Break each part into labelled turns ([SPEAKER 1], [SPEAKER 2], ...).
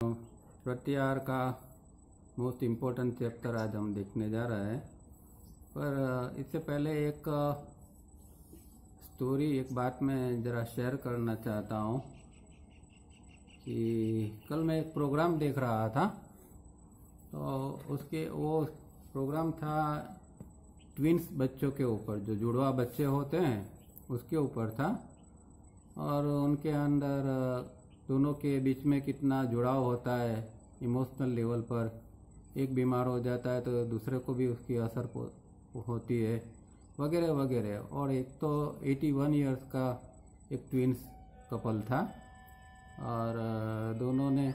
[SPEAKER 1] प्रत्याहार का most important chapter आज हम देखने जा रहे हैं। पर इससे पहले एक स्टोरी, एक बात मैं ज़रा शेयर करना चाहता हूँ कि कल मैं एक प्रोग्राम देख रहा था, तो वो प्रोग्राम था ट्विंस बच्चों के ऊपर, जो जुड़वा बच्चे होते हैं उसके ऊपर था, और उनके अंदर दोनों के बीच में कितना जुड़ाव होता है इमोशनल लेवल पर। एक बीमार हो जाता है तो दूसरे को भी उसकी असर होती है, वगैरह वगैरह। और एक तो 81 इयर्स का एक ट्विंस कपल था, और दोनों ने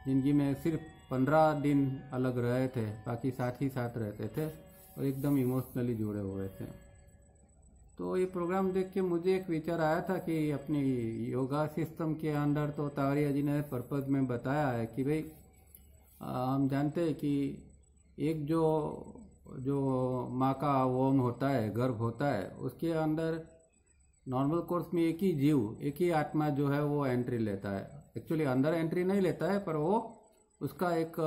[SPEAKER 1] ज़िंदगी में सिर्फ 15 दिन अलग रहे थे, बाकी साथ ही साथ रहते थे और एकदम इमोशनली जुड़े हुए थे। तो ये प्रोग्राम देख के मुझे एक विचार आया था कि अपनी योगा सिस्टम के अंदर तो तावरिया जी ने पर्पज में बताया है कि भाई हम जानते हैं कि एक जो माँ का वोम होता है, गर्भ होता है, उसके अंदर नॉर्मल कोर्स में एक ही जीव, एक ही आत्मा जो है वो एंट्री लेता है। एक्चुअली अंदर एंट्री नहीं लेता है, पर वो उसका एक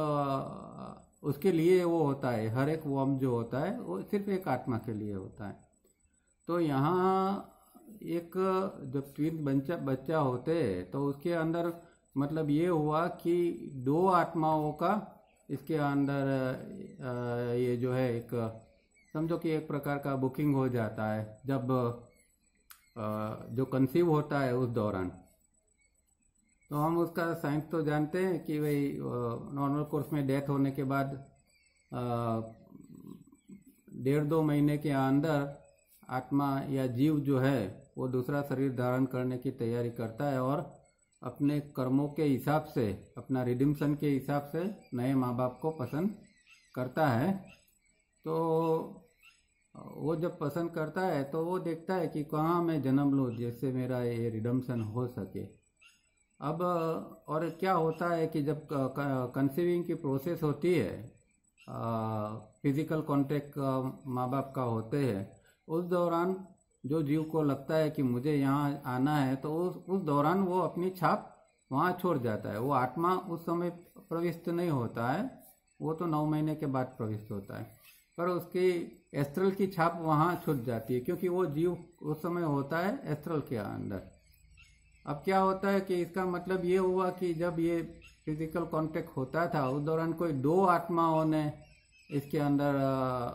[SPEAKER 1] उसके लिए वो होता है। हर एक वोम जो होता है वो सिर्फ एक आत्मा के लिए होता है। तो यहाँ एक जब ट्विन बच्चा होते हैं तो उसके अंदर मतलब ये हुआ कि दो आत्माओं का इसके अंदर ये जो है एक समझो कि एक प्रकार का बुकिंग हो जाता है जब जो कंसीव होता है उस दौरान। तो हम उसका साइंस तो जानते हैं कि भाई नॉर्मल कोर्स में डेथ होने के बाद 1.5-2 महीने के अंदर आत्मा या जीव जो है वो दूसरा शरीर धारण करने की तैयारी करता है और अपने कर्मों के हिसाब से, अपना रिडिम्पशन के हिसाब से नए माँ बाप को पसंद करता है। तो वो जब पसंद करता है तो वो देखता है कि कहाँ मैं जन्म लूँ जिससे मेरा ये रिडिम्पशन हो सके। अब और क्या होता है कि जब कंसीविंग की प्रोसेस होती है, फिजिकल कांटेक्ट माँ बाप का होते हैं, उस दौरान जो जीव को लगता है कि मुझे यहाँ आना है तो उस दौरान वो अपनी छाप वहाँ छोड़ जाता है। वो आत्मा उस समय प्रविष्ट नहीं होता है, वो तो 9 महीने के बाद प्रविष्ट होता है, पर उसकी एस्ट्रल की छाप वहाँ छूट जाती है, क्योंकि वो जीव उस समय होता है एस्ट्रल के अंदर। अब क्या होता है कि इसका मतलब ये हुआ कि जब ये फिजिकल कांटेक्ट होता था उस दौरान कोई 2 आत्माओं ने इसके अंदर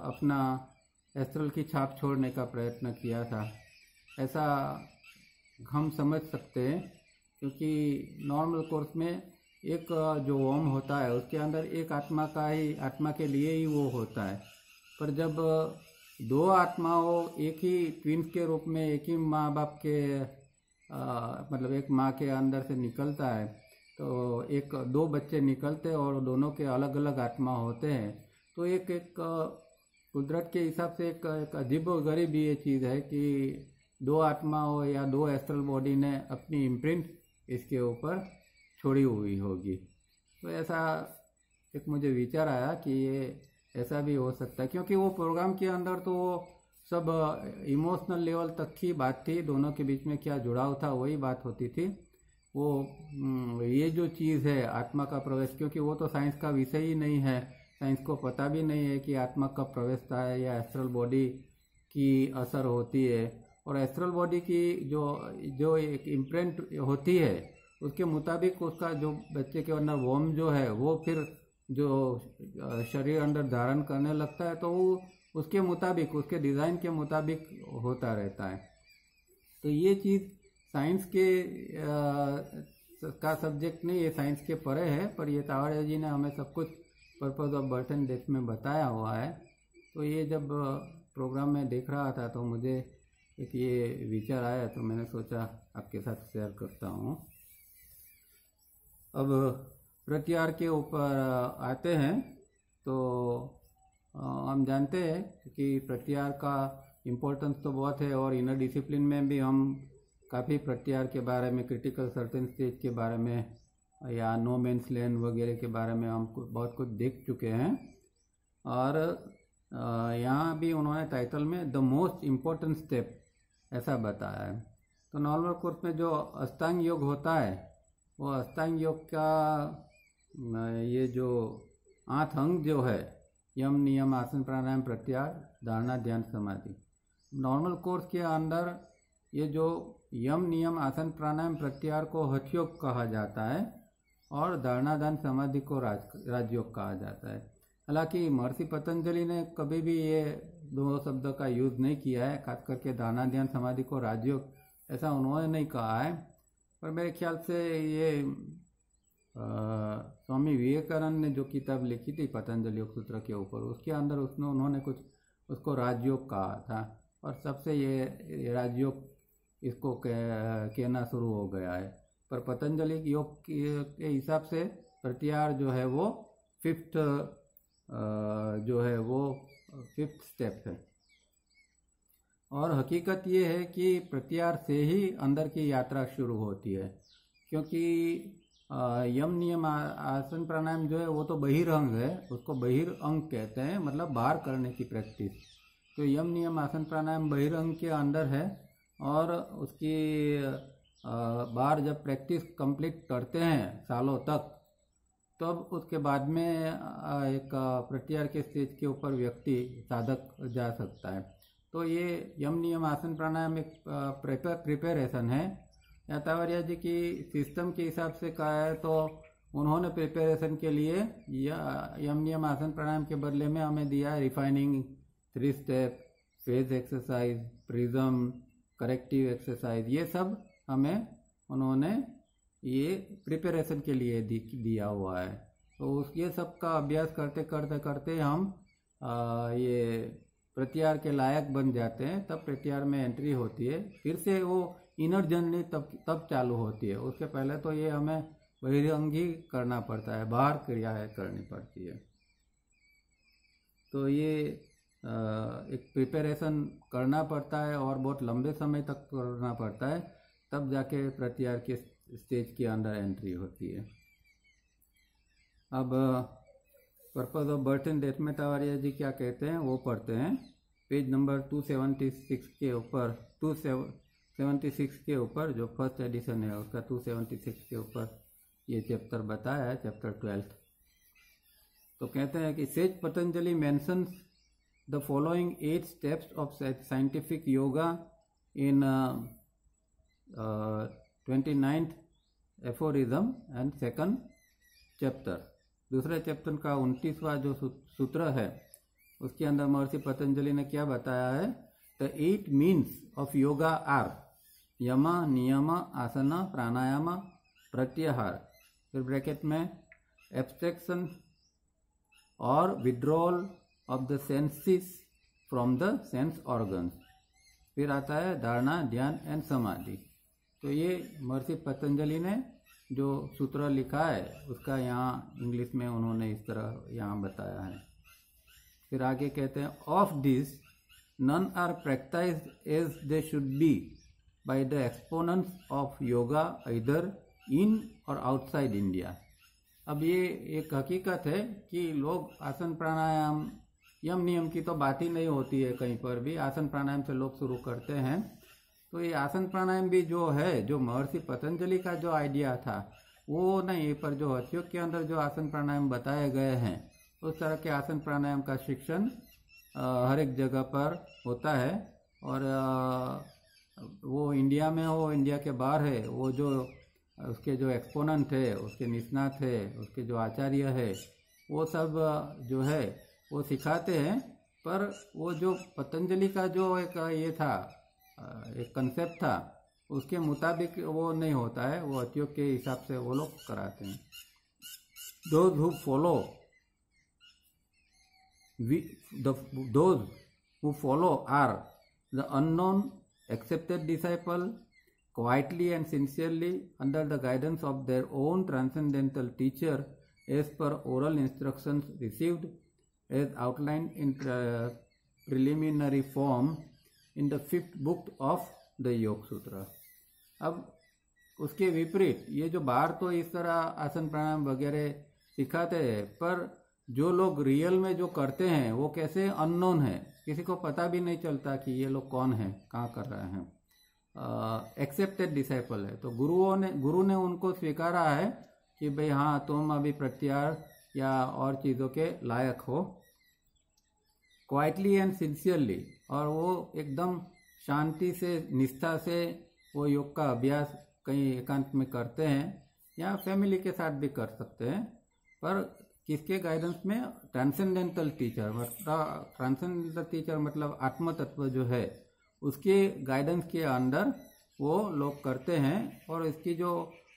[SPEAKER 1] अपना एस्ट्रल की छाप छोड़ने का प्रयत्न किया था, ऐसा हम समझ सकते हैं। क्योंकि नॉर्मल कोर्स में एक जो वोम होता है उसके अंदर एक आत्मा के लिए ही वो होता है, पर जब 2 आत्माओं एक ही ट्विंस के रूप में एक ही माँ बाप के मतलब एक माँ के अंदर से निकलता है, तो 2 बच्चे निकलते और दोनों के अलग अलग आत्मा होते हैं। तो एक कुदरत के हिसाब से एक अजीब और गरीब ये चीज़ है कि 2 आत्माओं या 2 एस्ट्रल बॉडी ने अपनी इम्प्रिंट इसके ऊपर छोड़ी हुई होगी। तो ऐसा एक मुझे विचार आया कि ये ऐसा भी हो सकता है, क्योंकि वो प्रोग्राम के अंदर तो वो सब इमोशनल लेवल तक की बात थी, दोनों के बीच में क्या जुड़ाव था वही बात होती थी। वो ये जो चीज़ है आत्मा का प्रवेश, क्योंकि वो तो साइंस का विषय ही नहीं है, साइंस को पता भी नहीं है कि आत्मा कब प्रवेशता है या एस्ट्रल बॉडी की असर होती है। और एस्ट्रल बॉडी की जो एक इम्प्रिंट होती है उसके मुताबिक उसका जो बच्चे के अंदर वोम जो है वो फिर जो शरीर अंदर धारण करने लगता है, तो वो उसके मुताबिक, उसके डिज़ाइन के मुताबिक होता रहता है। तो ये चीज़ साइंस के का सब्जेक्ट नहीं है, साइंस के परे है, पर ये तावड़िया जी ने हमें सब कुछ purpose of birth and death में बताया हुआ है। तो ये जब प्रोग्राम में देख रहा था तो मुझे एक ये विचार आया, तो मैंने सोचा आपके साथ शेयर करता हूँ। अब प्रत्याहार के ऊपर आते हैं, तो हम जानते हैं कि प्रत्याहार का इम्पोर्टेंस तो बहुत है, और इनर डिसिप्लिन में भी हम काफ़ी प्रत्याहार के बारे में, क्रिटिकल सर्टेन स्टेज के बारे में या नो मैंस लैंड वगैरह के बारे में हम बहुत कुछ देख चुके हैं। और यहाँ भी उन्होंने टाइटल में द मोस्ट इम्पोर्टेंट स्टेप ऐसा बताया है। तो नॉर्मल कोर्स में जो अष्टांग योग होता है, वो अष्टांग योग का ये जो 8 अंग जो है, यम नियम आसन प्राणायाम प्रत्याहार धारणा ध्यान समाधि, नॉर्मल कोर्स के अंदर ये जो यम नियम आसन प्राणायाम प्रत्याहार को हठयोग कहा जाता है और धारणा ध्यान समाधि को राजयोग कहा जाता है। हालांकि महर्षि पतंजलि ने कभी भी ये दो शब्दों का यूज नहीं किया है, खास करके धारणा ध्यान समाधि को राजयोग ऐसा उन्होंने नहीं कहा है। पर मेरे ख्याल से ये स्वामी विवेकानंद ने जो किताब लिखी थी पतंजलि योग सूत्र के ऊपर, उसके अंदर उन्होंने कुछ उसको राजयोग कहा था और सबसे ये राजयोग इसको कहना शुरू हो गया है। पर पतंजलि योग के हिसाब से प्रत्याहार जो है वो फिफ्थ स्टेप है। और हकीकत ये है कि प्रत्याहार से ही अंदर की यात्रा शुरू होती है, क्योंकि यम नियम आसन प्राणायाम जो है वो तो बहिरंग है, उसको बहिरंग कहते हैं, मतलब बाहर करने की प्रैक्टिस। तो यम नियम आसन प्राणायाम बहिरंग के अंदर है और उसकी बाहर जब प्रैक्टिस कंप्लीट करते हैं सालों तक, तब उसके बाद में एक प्रत्याहार के स्टेज के ऊपर व्यक्ति साधक जा सकता है। तो ये यम नियम आसन प्राणायाम एक प्रिपरेशन है। यातावारिया जी की सिस्टम के हिसाब से कहा है तो उन्होंने प्रिपरेशन के लिए यम नियम आसन प्राणायाम के बदले में हमें दिया refining 3 step, phase exercise, prism, corrective exercise, ये सब हमें उन्होंने ये प्रिपरेशन के लिए दिया हुआ है। तो ये सब का अभ्यास करते करते करते हम ये प्रत्याहार के लायक बन जाते हैं, तब प्रत्याहार में एंट्री होती है। फिर से वो इनर जर्नी तब चालू होती है। उसके पहले तो ये हमें बहिरंगी करना पड़ता है, बाहर क्रियाएं करनी पड़ती है। तो ये एक प्रिपरेशन करना पड़ता है और बहुत लंबे समय तक करना पड़ता है, तब जाके प्रत्याहार के स्टेज के अंदर एंट्री होती है। अब purpose of birth and death में तावारिया जी क्या कहते हैं वो पढ़ते हैं। पेज नंबर 276 के ऊपर 276 के ऊपर जो फर्स्ट एडिशन है उसका 276 के ऊपर ये चैप्टर बताया है, चैप्टर 12। तो कहते हैं कि says Patanjali mentions the following 8 steps of scientific yoga in 29th aphorism and second chapter. दूसरे चैप्टर का 29वां जो सूत्र है उसके अंदर महर्षि पतंजलि ने क्या बताया है, the 8 means of yoga are yama niyama asana pranayama pratyahara, फिर ब्रैकेट में abstraction or withdrawal of the senses from the sense organs, फिर आता है धारणा ध्यान एंड समाधि। तो ये महर्षि पतंजलि ने जो सूत्र लिखा है उसका यहाँ इंग्लिश में उन्होंने इस तरह यहाँ बताया है। फिर आगे कहते हैं of this none are practised as they should be by the exponents of yoga इधर इन और आउटसाइड इंडिया। अब ये एक हकीकत है कि लोग आसन प्राणायाम यम नियम की तो बात ही नहीं होती है कहीं पर भी, आसन प्राणायाम से लोग शुरू करते हैं। तो ये आसन प्राणायाम भी जो है, जो महर्षि पतंजलि का जो आइडिया था वो नहीं, पर जो हठयोग के अंदर जो आसन प्राणायाम बताए गए हैं उस तरह के आसन प्राणायाम का शिक्षण हर एक जगह पर होता है। और वो इंडिया में हो इंडिया के बाहर है, वो जो उसके जो एक्सपोनेंट है, उसके निष्णात है, उसके जो आचार्य है, वो सब जो है वो सिखाते हैं। पर वो जो पतंजलि का जो एक ये था, एक कंसेप्ट था, उसके मुताबिक वो नहीं होता है, वो हठयोग के हिसाब से वो लोग कराते हैं। Those who follow are the unknown accepted disciple, quietly and sincerely under the guidance of their own transcendental teacher as per oral instructions received as outlined in preliminary form in the 5th book of the योग सूत्र। अब उसके विपरीत ये जो बाहर तो इस तरह आसन प्राणायाम वगैरह सिखाते हैं, पर जो लोग रियल में जो करते हैं वो कैसे अननोन है, किसी को पता भी नहीं चलता कि ये लोग कौन है, कहाँ कर रहे हैं। एक्सेप्टेड डिसाइपल है, तो गुरु ने उनको स्वीकारा है कि भाई हाँ तुम अभी प्रत्याहार या और चीज़ों के लायक हो। क्वाइटली एंड सिंसियरली, और वो एकदम शांति से निष्ठा से वो योग का अभ्यास कहीं एकांत में करते हैं या फैमिली के साथ भी कर सकते हैं, पर किसके गाइडेंस में? ट्रांसेंडेंटल टीचर, मतलब ट्रांसेंडेंटल टीचर मतलब आत्म तत्व जो है उसके गाइडेंस के अंदर वो लोग करते हैं। और इसकी जो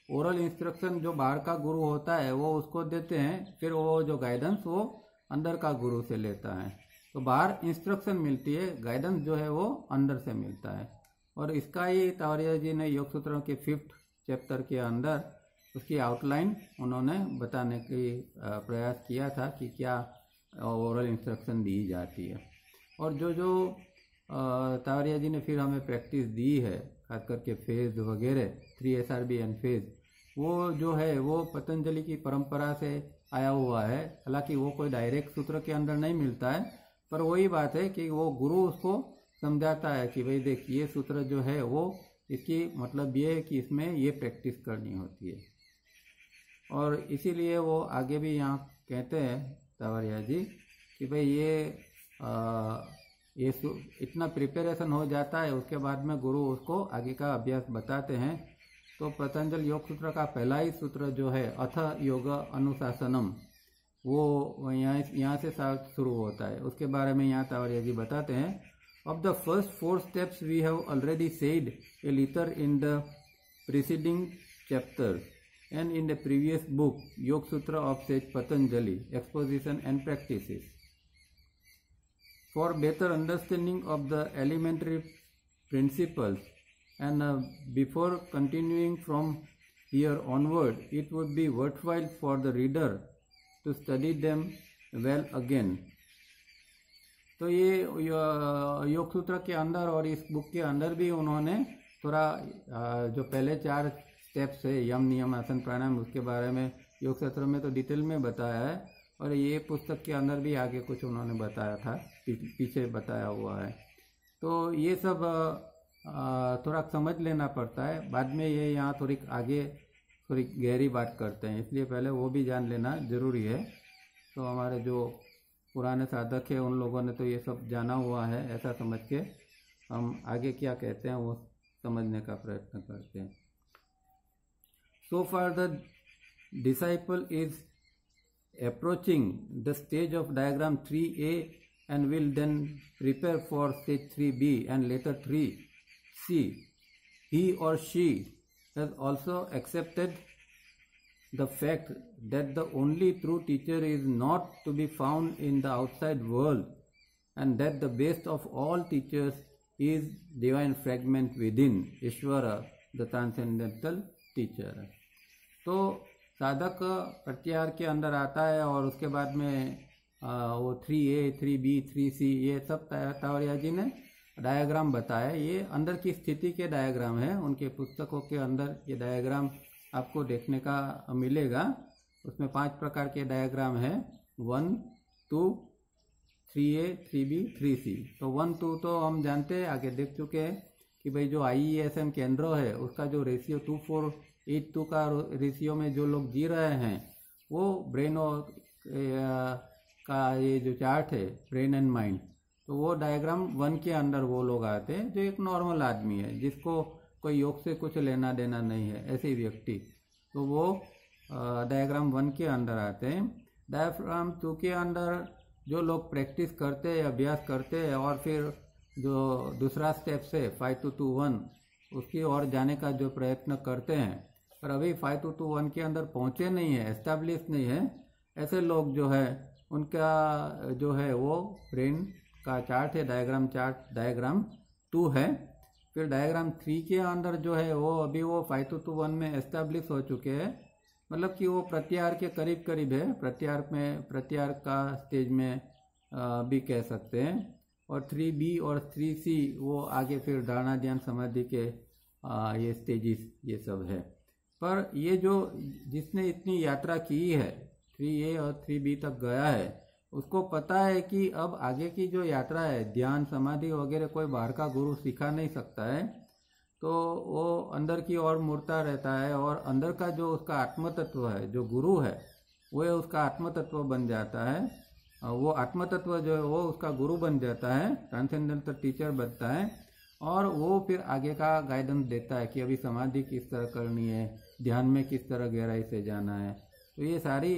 [SPEAKER 1] ओरल इंस्ट्रक्शन जो बाहर का गुरु होता है वो उसको देते हैं, फिर वो जो गाइडेंस वो अंदर का गुरु से लेता है। तो बाहर इंस्ट्रक्शन मिलती है, गाइडेंस जो है वो अंदर से मिलता है। और इसका ही तावरिया जी ने योग सूत्रों के 5th चैप्टर के अंदर उसकी आउटलाइन उन्होंने बताने की प्रयास किया था कि क्या ओरल इंस्ट्रक्शन दी जाती है। और जो तावरिया जी ने फिर हमें प्रैक्टिस दी है, खास करके फेज वगैरह 3 SRB एंड फेज, वो जो है वो पतंजलि की परंपरा से आया हुआ है। हालांकि वो कोई डायरेक्ट सूत्र के अंदर नहीं मिलता है, पर वही बात है कि वो गुरु उसको समझाता है कि भाई देख ये सूत्र जो है वो इसकी मतलब ये है कि इसमें ये प्रैक्टिस करनी होती है। और इसीलिए वो आगे भी यहाँ कहते हैं तावरिया जी कि भाई ये इतना प्रिपरेशन हो जाता है, उसके बाद में गुरु उसको आगे का अभ्यास बताते हैं। तो पतंजल योग सूत्र का पहला ही सूत्र जो है अथ योग अनुशासनम, वो यहाँ से शुरू होता है। उसके बारे में यहाँ तावरिया जी बताते हैं, of the first 4 steps we have already said a little in the preceding chapters and in the previous book Yoga Sutra of Sage Patanjali, Exposition and Practices. For better understanding of the elementary principles and before continuing from here onward, it would be worthwhile for the reader to study them well again. तो ये योग सूत्र के अंदर और इस book के अंदर भी उन्होंने थोड़ा जो पहले 4 स्टेप्स है यम नियम आसन प्राणायाम, उसके बारे में योग सूत्र में तो डिटेल में बताया है, और ये पुस्तक के अंदर भी आगे कुछ उन्होंने बताया था, पीछे बताया हुआ है। तो ये सब थोड़ा समझ लेना पड़ता है, बाद में ये यहाँ थोड़ी गहरी बात करते हैं, इसलिए पहले वो भी जान लेना जरूरी है। तो हमारे जो पुराने साधक है उन लोगों ने तो ये सब जाना हुआ है, ऐसा समझ के हम आगे क्या कहते हैं वो समझने का प्रयत्न करते हैं। So far the disciple is approaching the stage of diagram 3A and will then prepare for stage 3B and later 3C. He or she has also accepted the fact that the only true teacher is not to be found in the outside world and that the best of all teachers is divine fragment within Ishvara, the transcendental teacher. तो साधक प्रत्याहार के अंदर आता है और उसके बाद में वो 3A, 3B, 3C ये सब तावरिया जी ने डायग्राम बताया। ये अंदर की स्थिति के डायग्राम है, उनके पुस्तकों के अंदर ये डायग्राम आपको देखने का मिलेगा। उसमें 5 प्रकार के डायग्राम है, 1, 2, 3A, 3B, 3C। तो 1, 2 तो हम जानते हैं, आगे देख चुके हैं कि भाई जो IESM केंद्र है उसका जो रेशियो 2482 का रेशियो में जो लोग जी रहे हैं वो ब्रेन का ये जो चार्ट है ब्रेन एंड माइंड, तो वो डायग्राम 1 के अंदर वो लोग आते हैं जो एक नॉर्मल आदमी है जिसको कोई योग से कुछ लेना देना नहीं है, ऐसे व्यक्ति, तो वो डायग्राम 1 के अंदर आते हैं। डायग्राम 2 के अंदर जो लोग प्रैक्टिस करते हैं, अभ्यास करते हैं और फिर जो दूसरा स्टेप है 5 to 2 1 उसकी ओर जाने का जो प्रयत्न करते हैं, पर अभी 5 to 2 1 के अंदर पहुंचे नहीं है, एस्टेब्लिश नहीं है, ऐसे लोग जो है उनका जो है वो ब्रेन का चार्ट है, डायग्राम 2 है। फिर डायग्राम 3 के अंदर जो है वो अभी वो 5 to 2 1 में एस्टेब्लिश हो चुके हैं, मतलब कि वो प्रत्याहार के करीब है, प्रत्याहार का स्टेज में भी कह सकते हैं। और 3B और 3C वो आगे फिर धारणा ध्यान समाधि के ये स्टेजेस ये सब है। पर ये जो जिसने इतनी यात्रा की है 3A और 3B तक गया है उसको पता है कि अब आगे की जो यात्रा है ध्यान समाधि वगैरह कोई बाहर का गुरु सिखा नहीं सकता है, तो वो अंदर की ओर मुड़ता रहता है और अंदर का जो उसका आत्म तत्व है, जो गुरु है, वह उसका आत्म तत्व बन जाता है। वो आत्म तत्व जो है वो उसका गुरु बन जाता है, ट्रांसेंडेंटल टीचर बनता है, और वो फिर आगे का गाइडेंस देता है कि अभी समाधि किस तरह करनी है, ध्यान में किस तरह गहराई से जाना है। तो ये सारी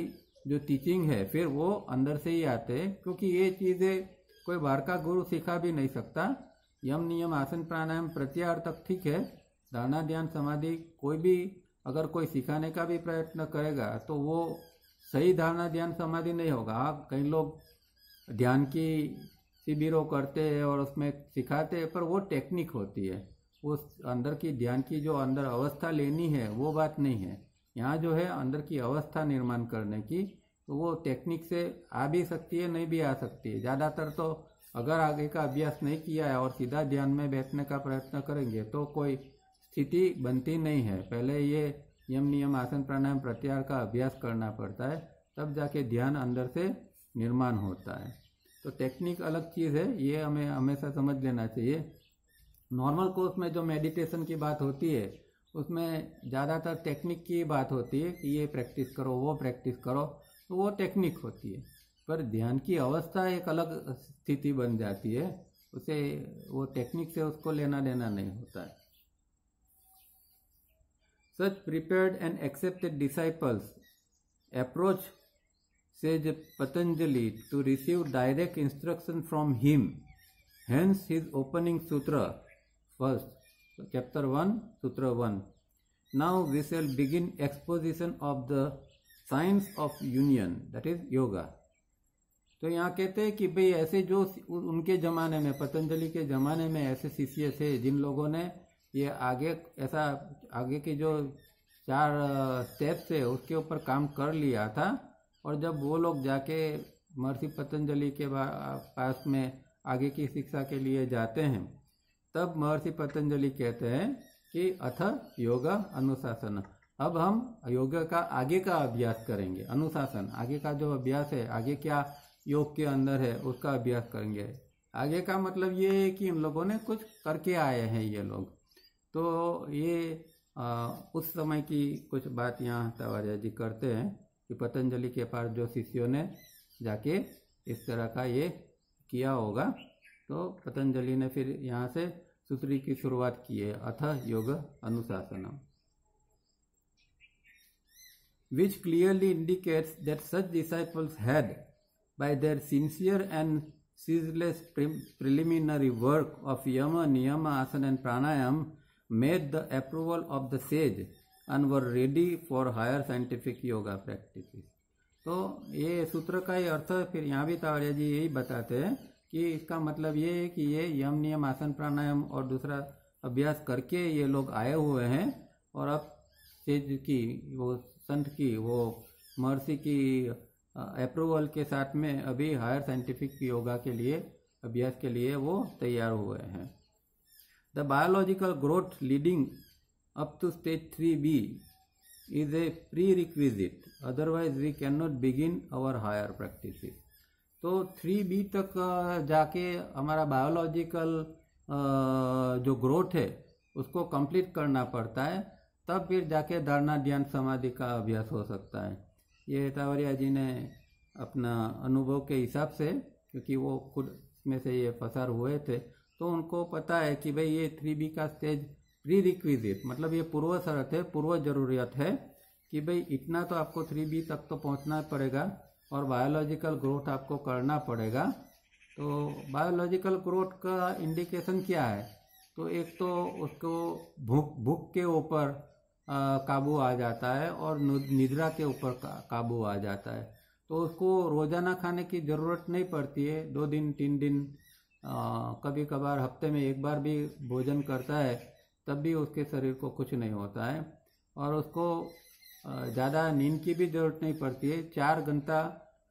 [SPEAKER 1] जो टीचिंग है फिर वो अंदर से ही आते हैं, क्योंकि ये चीज़ें कोई बाहर का गुरु सिखा भी नहीं सकता। यम नियम आसन प्राणायाम प्रत्याहार तक ठीक है, धारणा ध्यान समाधि कोई भी अगर कोई सिखाने का भी प्रयत्न करेगा तो वो सही धारणा ध्यान समाधि नहीं होगा। हाँ, कई लोग ध्यान की शिविरों करते हैं और उसमें सिखाते हैं, पर वो टेक्निक होती है, वो अंदर की ध्यान की जो अंदर अवस्था लेनी है वो बात नहीं है। यहाँ जो है अंदर की अवस्था निर्माण करने की, तो वो टेक्निक से आ भी सकती है, नहीं भी आ सकती है। ज़्यादातर तो अगर आगे का अभ्यास नहीं किया है और सीधा ध्यान में बैठने का प्रयत्न करेंगे तो कोई स्थिति बनती नहीं है। पहले ये यम नियम आसन प्राणायाम प्रत्याहार का अभ्यास करना पड़ता है, तब जाके ध्यान अंदर से निर्माण होता है। तो टेक्निक अलग चीज़ है, ये हमें हमेशा समझ लेना चाहिए। नॉर्मल कोर्स में जो मेडिटेशन की बात होती है उसमें ज़्यादातर टेक्निक की बात होती है कि ये प्रैक्टिस करो, वो प्रैक्टिस करो, तो वो टेक्निक होती है। पर ध्यान की अवस्था एक अलग स्थिति बन जाती है, उसे वो टेक्निक से उसको लेना देना नहीं होता है। Such prepared and accepted disciples approach sage Patanjali to receive direct instruction from him. Hence his opening sutra, first, chapter 1, sutra 1. Now we shall begin exposition of the science of union, that is yoga. तो यहाँ कहते हैं कि भाई ऐसे जो उनके ज़माने में, पतंजलि के ज़माने में ऐसे शिष्य थे जिन लोगों ने ये आगे के जो 4 स्टेप्स है उसके ऊपर काम कर लिया था, और जब वो लोग जाके महर्षि पतंजलि के पास में आगे की शिक्षा के लिए जाते हैं, तब महर्षि पतंजलि कहते हैं कि अथ योग अनुशासन, अब हम योग का आगे का अभ्यास करेंगे। अनुशासन, आगे का जो अभ्यास है, आगे क्या योग के अंदर है उसका अभ्यास करेंगे। आगे का मतलब ये है कि इन लोगों ने कुछ करके आए हैं ये लोग। तो ये उस समय की कुछ बात यहाँ तवारिया जी करते हैं कि पतंजलि के पास जो शिष्यों ने जाके इस तरह का ये किया होगा, तो पतंजलि ने फिर यहाँ से सूत्र की शुरुआत की है, अथ योग अनुशासनम, which clearly indicates that such disciples had, by their sincere and ceaseless preliminary work of yama, niyama, asana and pranayam, made the approval of the sage and were ready for higher scientific yoga practices. तो ये सूत्र का ही अर्थ फिर यहाँ भी तावड़िया जी यही बताते हैं कि इसका मतलब ये है कि ये यम नियम आसन प्राणायाम और दूसरा अभ्यास करके ये लोग आए हुए हैं, और अब सेज की, वो संत की, वो महर्षि की अप्रूवल के साथ में अभी हायर साइंटिफिक योगा के लिए, अभ्यास के लिए वो तैयार हुए हैं। The biological growth leading up to stage 3B is a prerequisite, otherwise we can not begin our higher practices. तो 3B तक जाके हमारा बायोलॉजिकल जो ग्रोथ है उसको कंप्लीट करना पड़ता है, तब फिर जाके धारणा ध्यान समाधि का अभ्यास हो सकता है। ये तावरिया जी ने अपना अनुभव के हिसाब से, क्योंकि वो खुद में से ये पसार हुए थे, तो उनको पता है कि भाई ये 3B का स्टेज प्री रिक्विजिट, मतलब ये पूर्व शर्त है, पूर्व जरूरियत है कि भाई इतना तो आपको 3B तक तो पहुंचना पड़ेगा और बायोलॉजिकल ग्रोथ आपको करना पड़ेगा। तो बायोलॉजिकल ग्रोथ का इंडिकेशन क्या है? तो एक तो उसको भूख के ऊपर काबू आ जाता है और निद्रा के ऊपर काबू आ जाता है। तो उसको रोजाना खाने की ज़रूरत नहीं पड़ती है, 2 दिन 3 दिन, कभी कभार हफ्ते में 1 बार भी भोजन करता है तब भी उसके शरीर को कुछ नहीं होता है। और उसको ज़्यादा नींद की भी ज़रूरत नहीं पड़ती है, 4 घंटा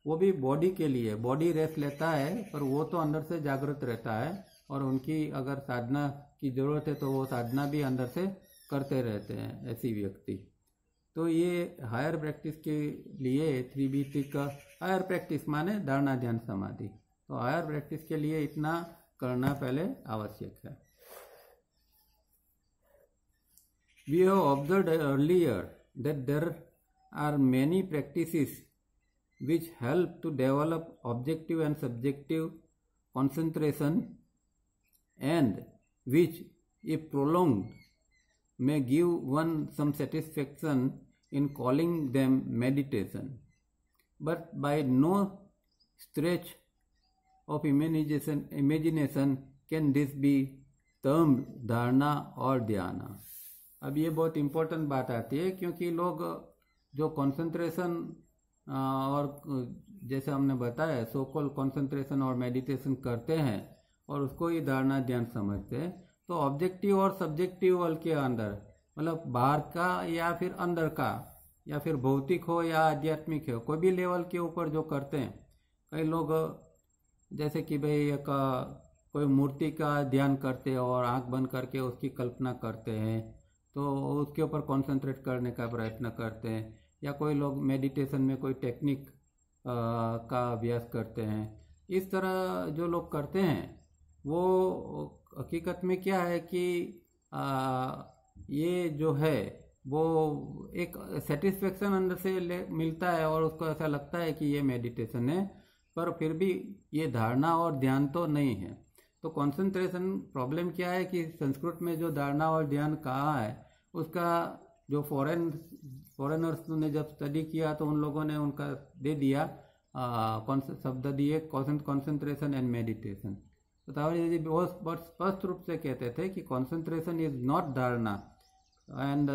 [SPEAKER 1] वो भी बॉडी के लिए, बॉडी रेस्ट लेता है, पर वो तो अंदर से जागृत रहता है, और उनकी अगर साधना की ज़रूरत है तो वो साधना भी अंदर से करते रहते हैं ऐसी व्यक्ति। तो ये हायर प्रैक्टिस के लिए 3B का हायर प्रैक्टिस माने धारणा ध्यान समाधि, तो हायर प्रैक्टिस के लिए इतना करना पहले आवश्यक है। We have observed earlier that there are many practices which help to develop objective and subjective concentration and which, if prolonged, may give one some satisfaction in calling them meditation. But by no stretch of imagination can this be termed धारणा और ध्यान. अब ये बहुत important बात आती है, क्योंकि लोग जो कंसंट्रेशन और जैसे हमने बताया सो कॉल्ड कंसंट्रेशन और मेडिटेशन करते हैं और उसको ही धारणा ध्यान समझते हैं, तो ऑब्जेक्टिव और सब्जेक्टिव वर्ल्ड के अंदर, मतलब बाहर का या फिर अंदर का या फिर भौतिक हो या आध्यात्मिक हो, कोई भी लेवल के ऊपर जो करते हैं. कई लोग जैसे कि भाई एक कोई मूर्ति का ध्यान करते हैं और आंख बंद करके उसकी कल्पना करते हैं, तो उसके ऊपर कंसंट्रेट करने का प्रयत्न करते हैं. या कोई लोग मेडिटेशन में कोई टेक्निक का अभ्यास करते हैं. इस तरह जो लोग करते हैं वो हकीकत में क्या है कि ये जो है वो एक सेटिस्फेक्शन अंदर से मिलता है और उसको ऐसा लगता है कि ये मेडिटेशन है, पर फिर भी ये धारणा और ध्यान तो नहीं है. तो कंसंट्रेशन प्रॉब्लम क्या है कि संस्कृत में जो धारणा और ध्यान कहा है उसका जो फॉरेनर्स ने जब स्टडी किया तो उन लोगों ने उनका दे दिया शब्द दिए कंसंट्रेशन एंड मेडिटेशन. तो तावड़ी जी बहुत स्पष्ट रूप से कहते थे कि कंसंट्रेशन इज नॉट धारणा एंड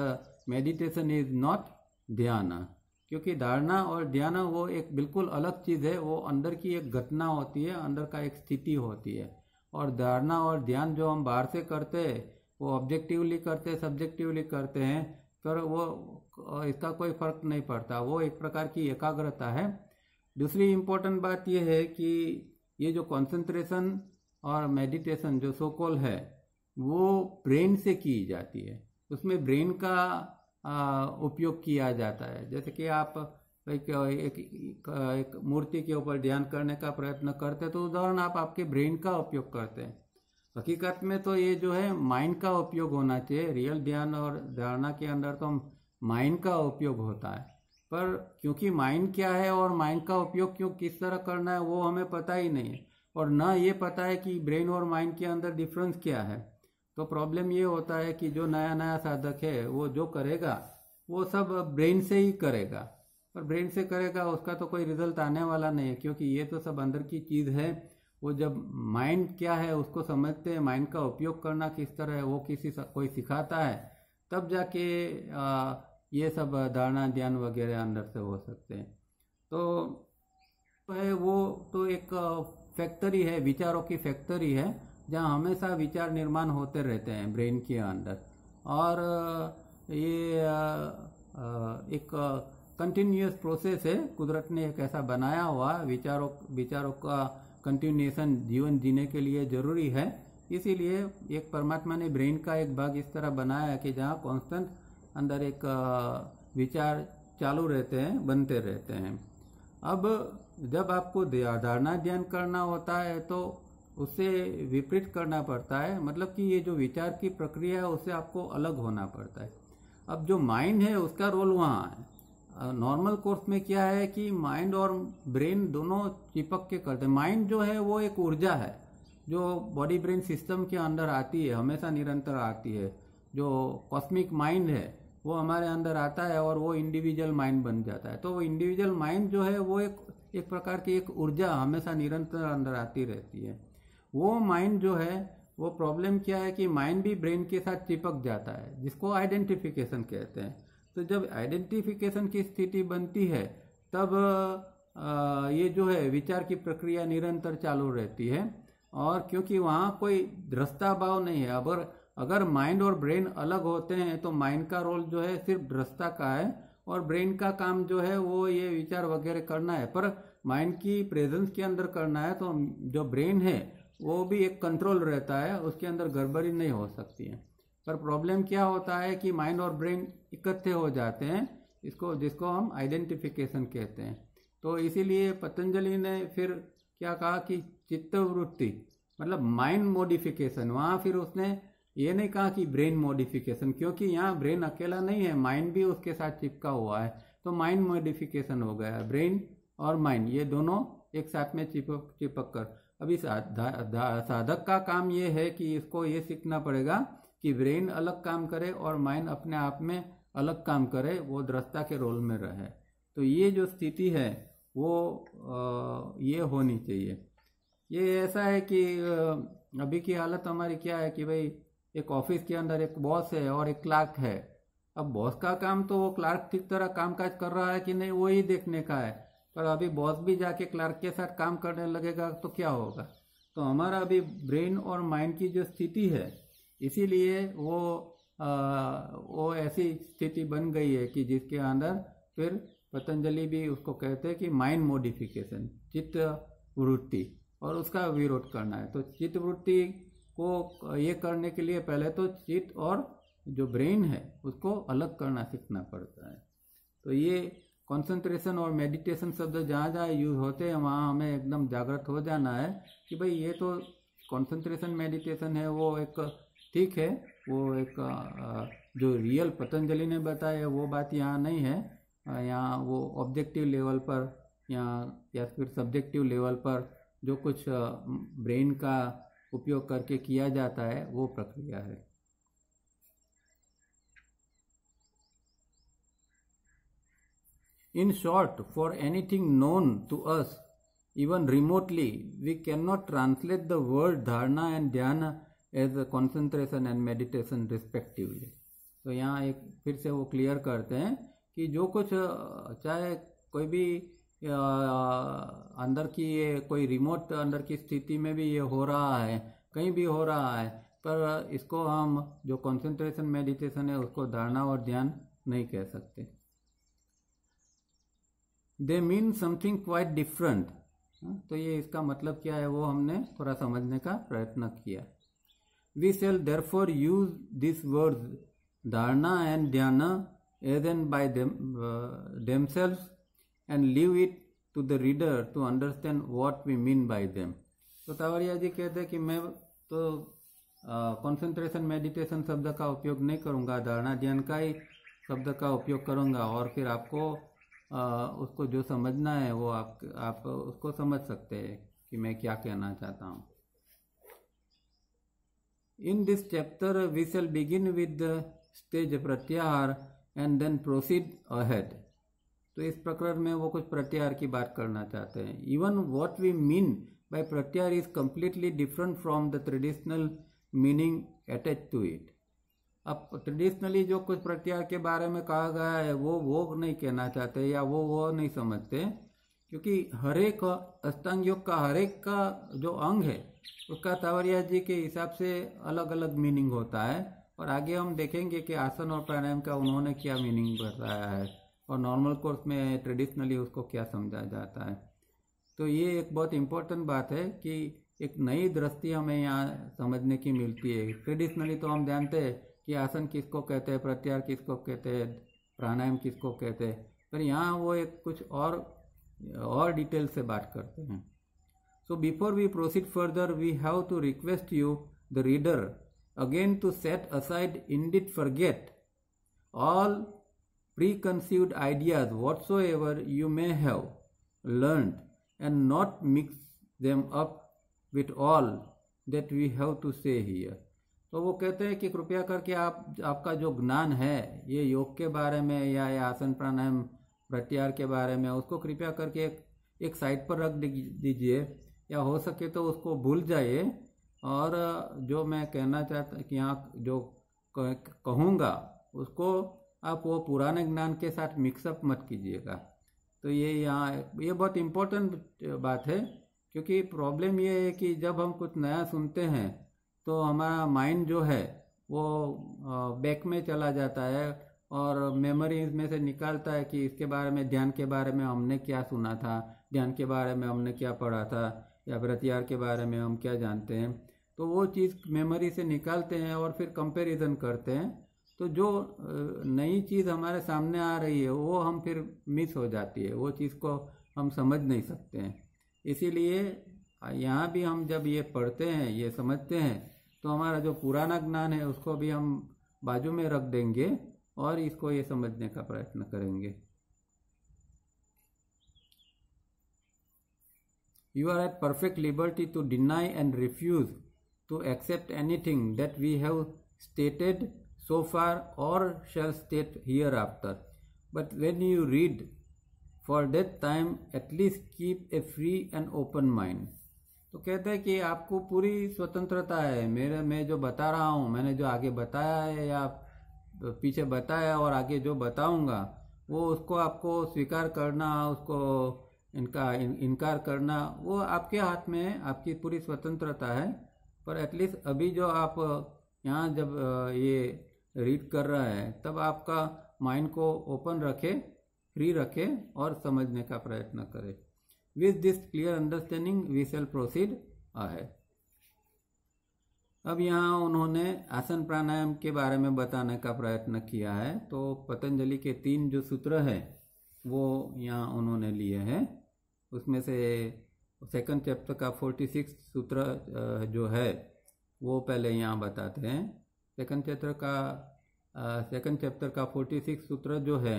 [SPEAKER 1] मेडिटेशन इज नॉट ध्यान, क्योंकि धारणा और ध्यान वो एक बिल्कुल अलग चीज़ है. वो अंदर की एक घटना होती है, अंदर का एक स्थिति होती है. और धारणा और ध्यान जो हम बाहर से करते हैं वो ऑब्जेक्टिवली करते हैं, सब्जेक्टिवली करते हैं, पर वो इसका कोई फर्क नहीं पड़ता. वो एक प्रकार की एकाग्रता है. दूसरी इम्पोर्टेंट बात यह है कि ये जो कंसंट्रेशन और मेडिटेशन जो सो कॉल है वो ब्रेन से की जाती है. उसमें ब्रेन का उपयोग किया जाता है. जैसे कि आप एक मूर्ति के ऊपर ध्यान करने का प्रयत्न करते हैं तो उदाहरण आप आपके ब्रेन का उपयोग करते हैं. हकीकत में तो ये जो है माइंड का उपयोग होना चाहिए. रियल ध्यान और धारणा के अंदर तो माइंड का उपयोग होता है, पर क्योंकि माइंड क्या है और माइंड का उपयोग क्यों किस तरह करना है वो हमें पता ही नहीं है, और ना ये पता है कि ब्रेन और माइंड के अंदर डिफरेंस क्या है. तो प्रॉब्लम ये होता है कि जो नया नया साधक है वो जो करेगा वो सब ब्रेन से ही करेगा, पर ब्रेन से करेगा उसका तो कोई रिजल्ट आने वाला नहीं है, क्योंकि ये तो सब अंदर की चीज़ है. वो जब माइंड क्या है उसको समझते हैं, माइंड का उपयोग करना किस तरह है वो कोई सिखाता है, तब जाके ये सब धारणा ध्यान वगैरह अंदर से हो सकते हैं. तो है वो तो एक फैक्ट्री है, विचारों की फैक्ट्री है, जहाँ हमेशा विचार निर्माण होते रहते हैं ब्रेन के अंदर. और ये एक कंटिन्यूअस प्रोसेस है. कुदरत ने एक ऐसा बनाया हुआ विचारों का कंटिन्यूएशन जीवन जीने के लिए जरूरी है. इसीलिए एक परमात्मा ने ब्रेन का एक भाग इस तरह बनाया है कि जहाँ कांस्टेंट अंदर एक विचार चालू रहते हैं, बनते रहते हैं. अब जब आपको धारणा ध्यान करना होता है तो उससे विपरीत करना पड़ता है, मतलब कि ये जो विचार की प्रक्रिया है उससे आपको अलग होना पड़ता है. अब जो माइंड है उसका रोल वहाँ है. नॉर्मल कोर्स में क्या है कि माइंड और ब्रेन दोनों चिपक के करते हैं. माइंड जो है वो एक ऊर्जा है जो बॉडी ब्रेन सिस्टम के अंदर आती है, हमेशा निरंतर आती है. जो कॉस्मिक माइंड है वो हमारे अंदर आता है और वो इंडिविजुअल माइंड बन जाता है. तो वो इंडिविजुअल माइंड जो है वो एक प्रकार की एक ऊर्जा हमेशा निरंतर अंदर आती रहती है. वो माइंड जो है वो प्रॉब्लम क्या है कि माइंड भी ब्रेन के साथ चिपक जाता है, जिसको आइडेंटिफिकेशन कहते हैं. तो जब आइडेंटिफिकेशन की स्थिति बनती है तब ये जो है विचार की प्रक्रिया निरंतर चालू रहती है. और क्योंकि वहाँ कोई दृष्टा भाव नहीं है. अगर माइंड और ब्रेन अलग होते हैं तो माइंड का रोल जो है सिर्फ दृष्टा का है और ब्रेन का काम जो है वो ये विचार वगैरह करना है, पर माइंड की प्रेजेंस के अंदर करना है. तो जो ब्रेन है वो भी एक कंट्रोल रहता है, उसके अंदर गड़बड़ी नहीं हो सकती है. पर प्रॉब्लम क्या होता है कि माइंड और ब्रेन इकट्ठे हो जाते हैं, जिसको हम आइडेंटिफिकेशन कहते हैं. तो इसीलिए पतंजलि ने फिर क्या कहा कि चित्तवृत्ति मतलब माइंड मॉडिफिकेशन, वहाँ फिर उसने ये नहीं कहा कि ब्रेन मॉडिफिकेशन, क्योंकि यहाँ ब्रेन अकेला नहीं है, माइंड भी उसके साथ चिपका हुआ है, तो माइंड मॉडिफिकेशन हो गया। ब्रेन और माइंड ये दोनों एक साथ में चिपक कर। अभी साधक का काम ये है कि इसको ये सीखना पड़ेगा कि ब्रेन अलग काम करे और माइंड अपने आप में अलग काम करे, वो दृष्टा के रोल में रहे। तो ये जो स्थिति है वो ये होनी चाहिए। ये ऐसा है कि अभी की हालत हमारी क्या है कि भाई एक ऑफिस के अंदर एक बॉस है और एक क्लार्क है। अब बॉस का काम तो वो क्लार्क ठीक तरह कामकाज कर रहा है कि नहीं वो ही देखने का है, पर अभी बॉस भी जाके क्लार्क के साथ काम करने लगेगा तो क्या होगा। तो हमारा अभी ब्रेन और माइंड की जो स्थिति है, इसीलिए वो ऐसी स्थिति बन गई है कि जिसके अंदर फिर पतंजलि भी उसको कहते हैं कि माइंड मॉडिफिकेशन, चित्त वृत्ति, और उसका विरोध करना है। तो चित्त वृत्ति को ये करने के लिए पहले तो चित्त और जो ब्रेन है उसको अलग करना सीखना पड़ता है। तो ये कंसंट्रेशन और मेडिटेशन शब्द जहाँ जहाँ यूज होते हैं वहाँ हमें एकदम जागृत हो जाना है कि भाई ये तो कंसंट्रेशन मेडिटेशन है, वो एक ठीक है, वो एक जो रियल पतंजलि ने बताया वो बात यहाँ नहीं है। यहाँ वो ऑब्जेक्टिव लेवल पर या फिर सब्जेक्टिव लेवल पर जो कुछ ब्रेन का उपयोग करके किया जाता है वो प्रक्रिया है। In short, for anything known to us, even remotely, we cannot translate the word dharana and dhyana as a concentration and meditation respectively. तो यहाँ एक फिर से वो क्लियर करते हैं कि जो कुछ चाहे कोई भी अंदर की ये कोई रिमोट अंदर की स्थिति में भी ये हो रहा है, कहीं भी हो रहा है, पर इसको हम जो कंसंट्रेशन मेडिटेशन है उसको धारणा और ध्यान नहीं कह सकते। They mean something quite different. तो ये इसका मतलब क्या है वो हमने थोड़ा समझने का प्रयत्न किया। We shall therefore use this words dharana and dhyana as an by themselves and leave it to the reader to understand what we mean by them। तो तावड़िया जी कहते हैं कि मैं तो कंसंट्रेशन मेडिटेशन शब्द का उपयोग नहीं करूँगा, धारणा ध्यान का ही शब्द का उपयोग करूँगा, और फिर आपको उसको जो समझना है वो आप उसको समझ सकते हैं कि मैं क्या कहना चाहता हूँ। In this chapter we shall begin with the stage pratyahar and then proceed ahead। तो इस प्रकरण में वो कुछ प्रत्याहार की बात करना चाहते हैं। Even what we mean by pratyahara is completely different from the traditional meaning attach to it. अब ट्रेडिशनली जो कुछ प्रत्याहार के बारे में कहा गया है वो नहीं कहना चाहते या वो नहीं समझते, क्योंकि हर एक अष्टांग योग का हर एक का जो अंग है उसका तावड़िया जी के हिसाब से अलग अलग मीनिंग होता है, और आगे हम देखेंगे कि आसन और प्राणायाम का उन्होंने क्या मीनिंग बताया है और नॉर्मल कोर्स में ट्रेडिशनली उसको क्या समझा जाता है। तो ये एक बहुत इम्पोर्टेंट बात है कि एक नई दृष्टि हमें यहाँ समझने की मिलती है। ट्रेडिशनली तो हम जानते हैं कि आसन किसको कहते हैं, प्रत्याहार किसको कहते हैं, प्राणायाम किसको कहते हैं, पर यहाँ वो एक कुछ और डिटेल से बात करते हैं। So before we proceed further we have to request you the reader again to set aside indeed forget all preconceived ideas whatsoever you may have learned and not mix them up with all that we have to say here। तो वो कहते हैं कि कृपया करके आपका जो ज्ञान है ये योग के बारे में या आसन प्राणायाम प्रत्याहार के बारे में, उसको कृपया करके एक साइड पर रख दीजिए, या हो सके तो उसको भूल जाइए, और जो मैं कहना चाहता कि यहाँ जो कहूँगा उसको आप वो पुराने ज्ञान के साथ मिक्सअप मत कीजिएगा। तो ये बहुत इम्पोर्टेंट बात है, क्योंकि प्रॉब्लम ये है कि जब हम कुछ नया सुनते हैं तो हमारा माइंड जो है वो बैक में चला जाता है और मेमोरीज में से निकालता है कि इसके बारे में, ध्यान के बारे में हमने क्या सुना था, ध्यान के बारे में हमने क्या पढ़ा था, या प्रत्याहार के बारे में हम क्या जानते हैं। तो वो चीज़ मेमोरी से निकालते हैं और फिर कंपैरिजन करते हैं। तो जो नई चीज़ हमारे सामने आ रही है वो हम फिर मिस हो जाती है, वो चीज़ को हम समझ नहीं सकते हैं। इसीलिए यहाँ भी हम जब ये पढ़ते हैं, ये समझते हैं, तो हमारा जो पुराना ज्ञान है उसको भी हम बाजू में रख देंगे और इसको ये समझने का प्रयत्न करेंगे। You are at perfect liberty to deny and refuse to accept anything that we have stated so far or shall state hereafter. But when you read, for that time at least keep a free and open mind. तो कहते हैं कि आपको पूरी स्वतंत्रता है। मैं जो बता रहा हूँ, मैंने जो आगे बताया है या पीछे बताया और आगे जो बताऊंगा, वो उसको आपको स्वीकार करना, उसको इनकार करना, वो आपके हाथ में है, आपकी पूरी स्वतंत्रता है। पर एटलीस्ट अभी जो आप यहाँ जब ये रीड कर रहे हैं तब आपका माइंड को ओपन रखे, फ्री रखे और समझने का प्रयत्न करें। With this clear understanding we shall proceed ahead. अब यहाँ उन्होंने आसन प्राणायाम के बारे में बताने का प्रयत्न किया है। तो पतंजलि के 3 जो सूत्र हैं वो यहाँ उन्होंने लिए हैं। उसमें से सेकंड चैप्टर का 46 सूत्र जो है वो पहले यहाँ बताते हैं। सेकंड चैप्टर का 46 सूत्र जो है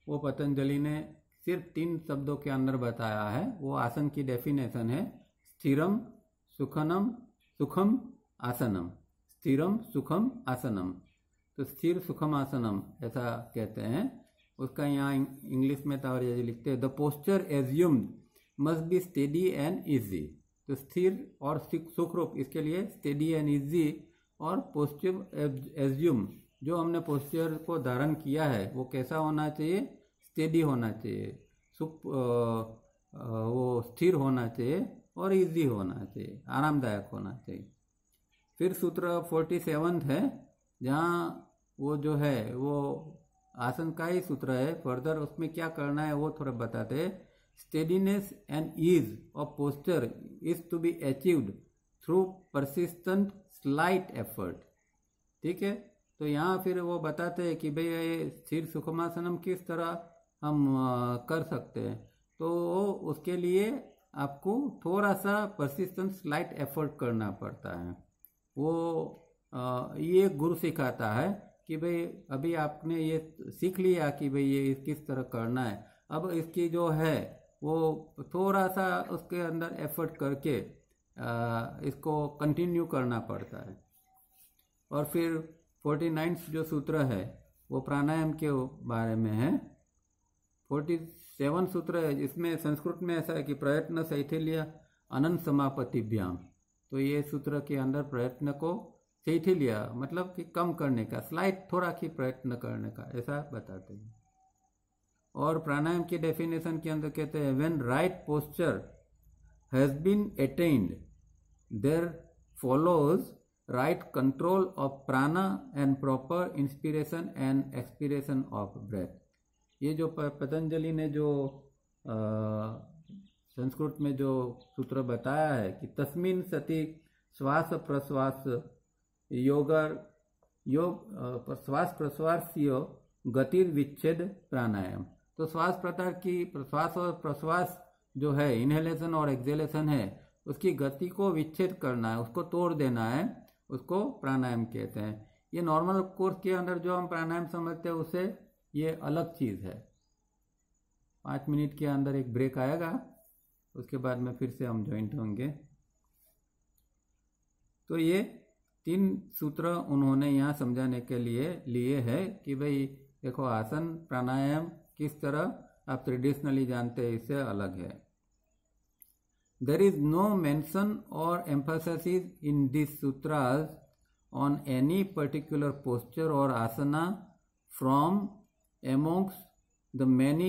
[SPEAKER 1] वो पतंजलि ने सिर्फ 3 शब्दों के अंदर बताया है। वो आसन की डेफिनेशन है स्थिरम सुखम आसनम। स्थिरम सुखम आसनम, तो स्थिर सुखम आसनम ऐसा कहते हैं। उसका यहाँ इंग्लिश में तावड़िया जी लिखते हैं the posture assumed must be steady and easy. तो स्थिर और सुखरूप, इसके लिए स्टेडी एंड इजी। और पोस्चर एज्यूम, जो हमने पोस्चर को धारण किया है वो कैसा होना चाहिए? स्टेडी होना चाहिए, वो स्थिर होना चाहिए और इजी होना चाहिए, आरामदायक होना चाहिए। फिर सूत्र 47 है, जहाँ वो जो है वो आसन का ही सूत्र है। फर्दर उसमें क्या करना है वो थोड़ा बताते हैं। Steadiness and ease of posture is to be achieved through persistent slight effort. ठीक है, तो यहाँ फिर वो बताते हैं कि भाई ये स्थिर सुखमासनम किस तरह हम कर सकते हैं। तो उसके लिए आपको थोड़ा सा परसिस्टेंट स्लाइट एफर्ट करना पड़ता है। वो ये गुरु सिखाता है कि भाई अभी आपने ये सीख लिया कि भाई ये किस तरह करना है, अब इसकी जो है वो थोड़ा सा उसके अंदर एफर्ट करके इसको कंटिन्यू करना पड़ता है। और फिर 49 जो सूत्र है वो प्राणायाम के बारे में है। 47 सूत्र है, जिसमें संस्कृत में ऐसा है कि प्रयत्न शैथिल्य अनंत समापतिभ्याम। तो ये सूत्र के अंदर प्रयत्न को शैथिल्य मतलब कि कम करने का, स्लाइट थोड़ा की प्रयत्न करने का, ऐसा बताते हैं। और प्राणायाम की डेफिनेशन के अंदर कहते हैं when right posture has been attend there follows right control of prana and proper inspiration and expiration of breath. ये जो पतंजलि ने जो संस्कृत में जो सूत्र बताया है कि तस्मिन् सति श्वास प्रश्वास श्वास प्रश्वास गतिर विच्छेद प्राणायाम। तो श्वास और प्रश्वास जो है, इनहेलेशन और एक्सेलेशन है, उसकी गति को विच्छेद करना है, उसको तोड़ देना है, उसको प्राणायाम कहते हैं। ये नॉर्मल कोर्स के अंदर जो हम प्राणायाम समझते हैं उससे ये अलग चीज़ है। 5 मिनट के अंदर एक ब्रेक आएगा, उसके बाद में फिर से हम ज्वाइंट होंगे। तो ये 3 सूत्र उन्होंने यहाँ समझाने के लिए है कि भाई देखो आसन प्राणायाम किस तरह आप ट्रेडिशनली जानते हैं इससे अलग है। There is no mention or emphasis in this sutras on any particular posture or asana from amongst the many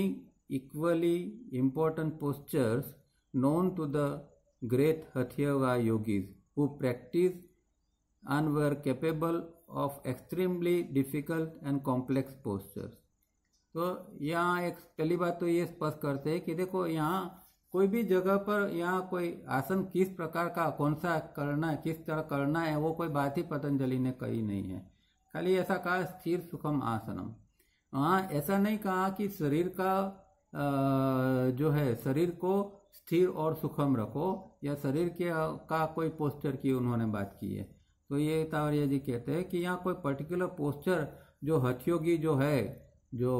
[SPEAKER 1] equally important postures known to the great Hatha Yoga yogis who practice and were capable of extremely difficult and complex postures। तो यहाँ एक पहली बात तो ये स्पष्ट करते हैं कि देखो यहाँ कोई भी जगह पर यहाँ कोई आसन किस प्रकार का कौन सा करना है, किस तरह करना है, वो कोई बात ही पतंजलि ने कही नहीं है। खाली ऐसा कहा स्थिर सुखम आसनम। हाँ, ऐसा नहीं कहा कि शरीर का जो है शरीर को स्थिर और सुखम रखो, या शरीर के का कोई पोस्चर की उन्होंने बात की है। तो तो ये तावरिया जी कहते हैं कि यहाँ कोई पर्टिकुलर पोस्चर जो हठयोगी जो है, जो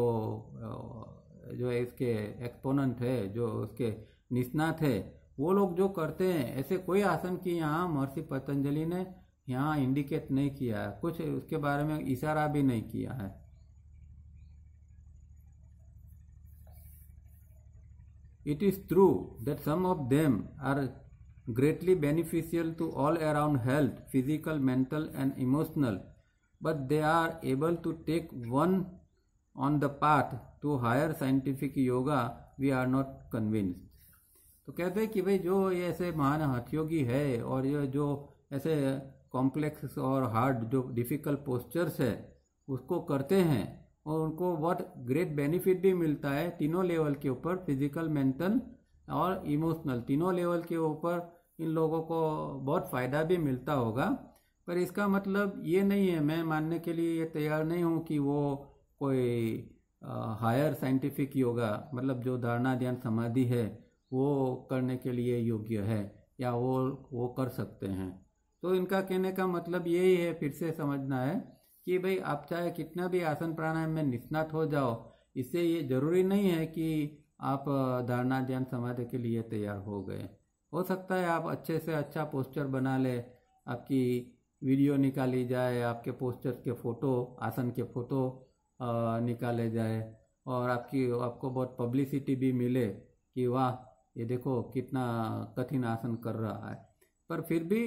[SPEAKER 1] जो इसके एक्सपोनेंट है, जो उसके निष्णात है, वो लोग जो करते हैं, ऐसे कोई आसन की यहाँ महर्षि पतंजलि ने यहाँ इंडिकेट नहीं किया है, कुछ उसके बारे में इशारा भी नहीं किया है। It is true that some of them are greatly beneficial to all around health, physical, mental and emotional, but they are able to take one on the path to higher scientific yoga, we are not convinced. तो कहते हैं कि भाई जो ये ऐसे महान हठयोगी है और ये जो ऐसे कॉम्प्लेक्स और हार्ड जो डिफिकल्ट पोस्चर्स है उसको करते हैं और उनको बहुत ग्रेट बेनिफिट भी मिलता है तीनों लेवल के ऊपर, फिजिकल, मेंटल और इमोशनल, तीनों लेवल के ऊपर इन लोगों को बहुत फ़ायदा भी मिलता होगा। पर इसका मतलब ये नहीं है, मैं मानने के लिए ये तैयार नहीं हूँ कि वो कोई हायर साइंटिफिक योगा, मतलब जो धारणा ध्यान समाधि है वो करने के लिए योग्य है या वो कर सकते हैं। तो इनका कहने का मतलब यही है, फिर से समझना है कि भाई आप चाहे कितना भी आसन प्राणायाम में निष्णात हो जाओ, इससे ये जरूरी नहीं है कि आप धारणा ध्यान समाधि के लिए तैयार हो गए। हो सकता है आप अच्छे से अच्छा पोस्चर बना ले, आपकी वीडियो निकाली जाए, आपके पोस्चर के फ़ोटो, आसन के फ़ोटो निकाले जाए और आपको बहुत पब्लिसिटी भी मिले कि वाह ये देखो कितना कठिन आसन कर रहा है। पर फिर भी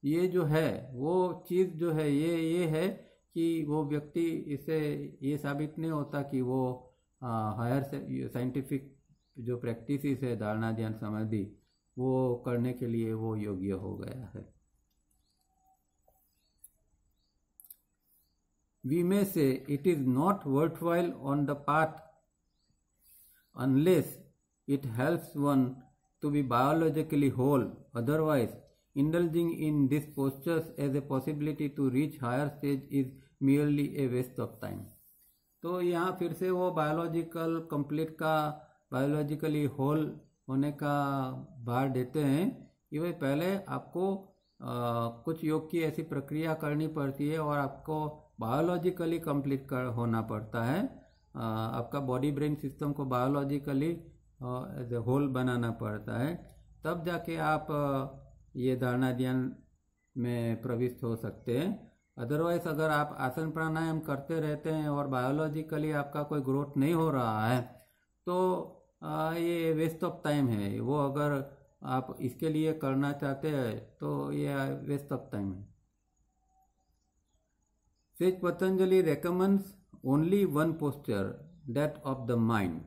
[SPEAKER 1] ये जो है वो चीज़ जो है ये है कि वो व्यक्ति, इससे ये साबित नहीं होता कि वो हायर साइंटिफिक जो प्रैक्टिसेस है धारणा ध्यान समाधि वो करने के लिए वो योग्य हो गया है। We may say it is not worthwhile on the path unless it helps one to be biologically whole. Otherwise, indulging in these postures as a possibility to reach higher stage is merely a waste of time. तो यहाँ फिर से वो biological complete का, biologically whole होने का भार देते हैं कि भाई पहले आपको कुछ योग की ऐसी प्रक्रिया करनी पड़ती है और आपको बायोलॉजिकली कंप्लीट होना पड़ता है, आपका बॉडी ब्रेन सिस्टम को बायोलॉजिकली एज ए होल बनाना पड़ता है, तब जाके आप ये धारणा ध्यान में प्रविष्ट हो सकते हैं। अदरवाइज अगर आप आसन प्राणायाम करते रहते हैं और बायोलॉजिकली आपका कोई ग्रोथ नहीं हो रहा है तो ये वेस्ट ऑफ टाइम है। वो अगर आप इसके लिए करना चाहते हैं तो ये वेस्ट ऑफ टाइम है। Says Patanjali recommends only one posture, that of the mind.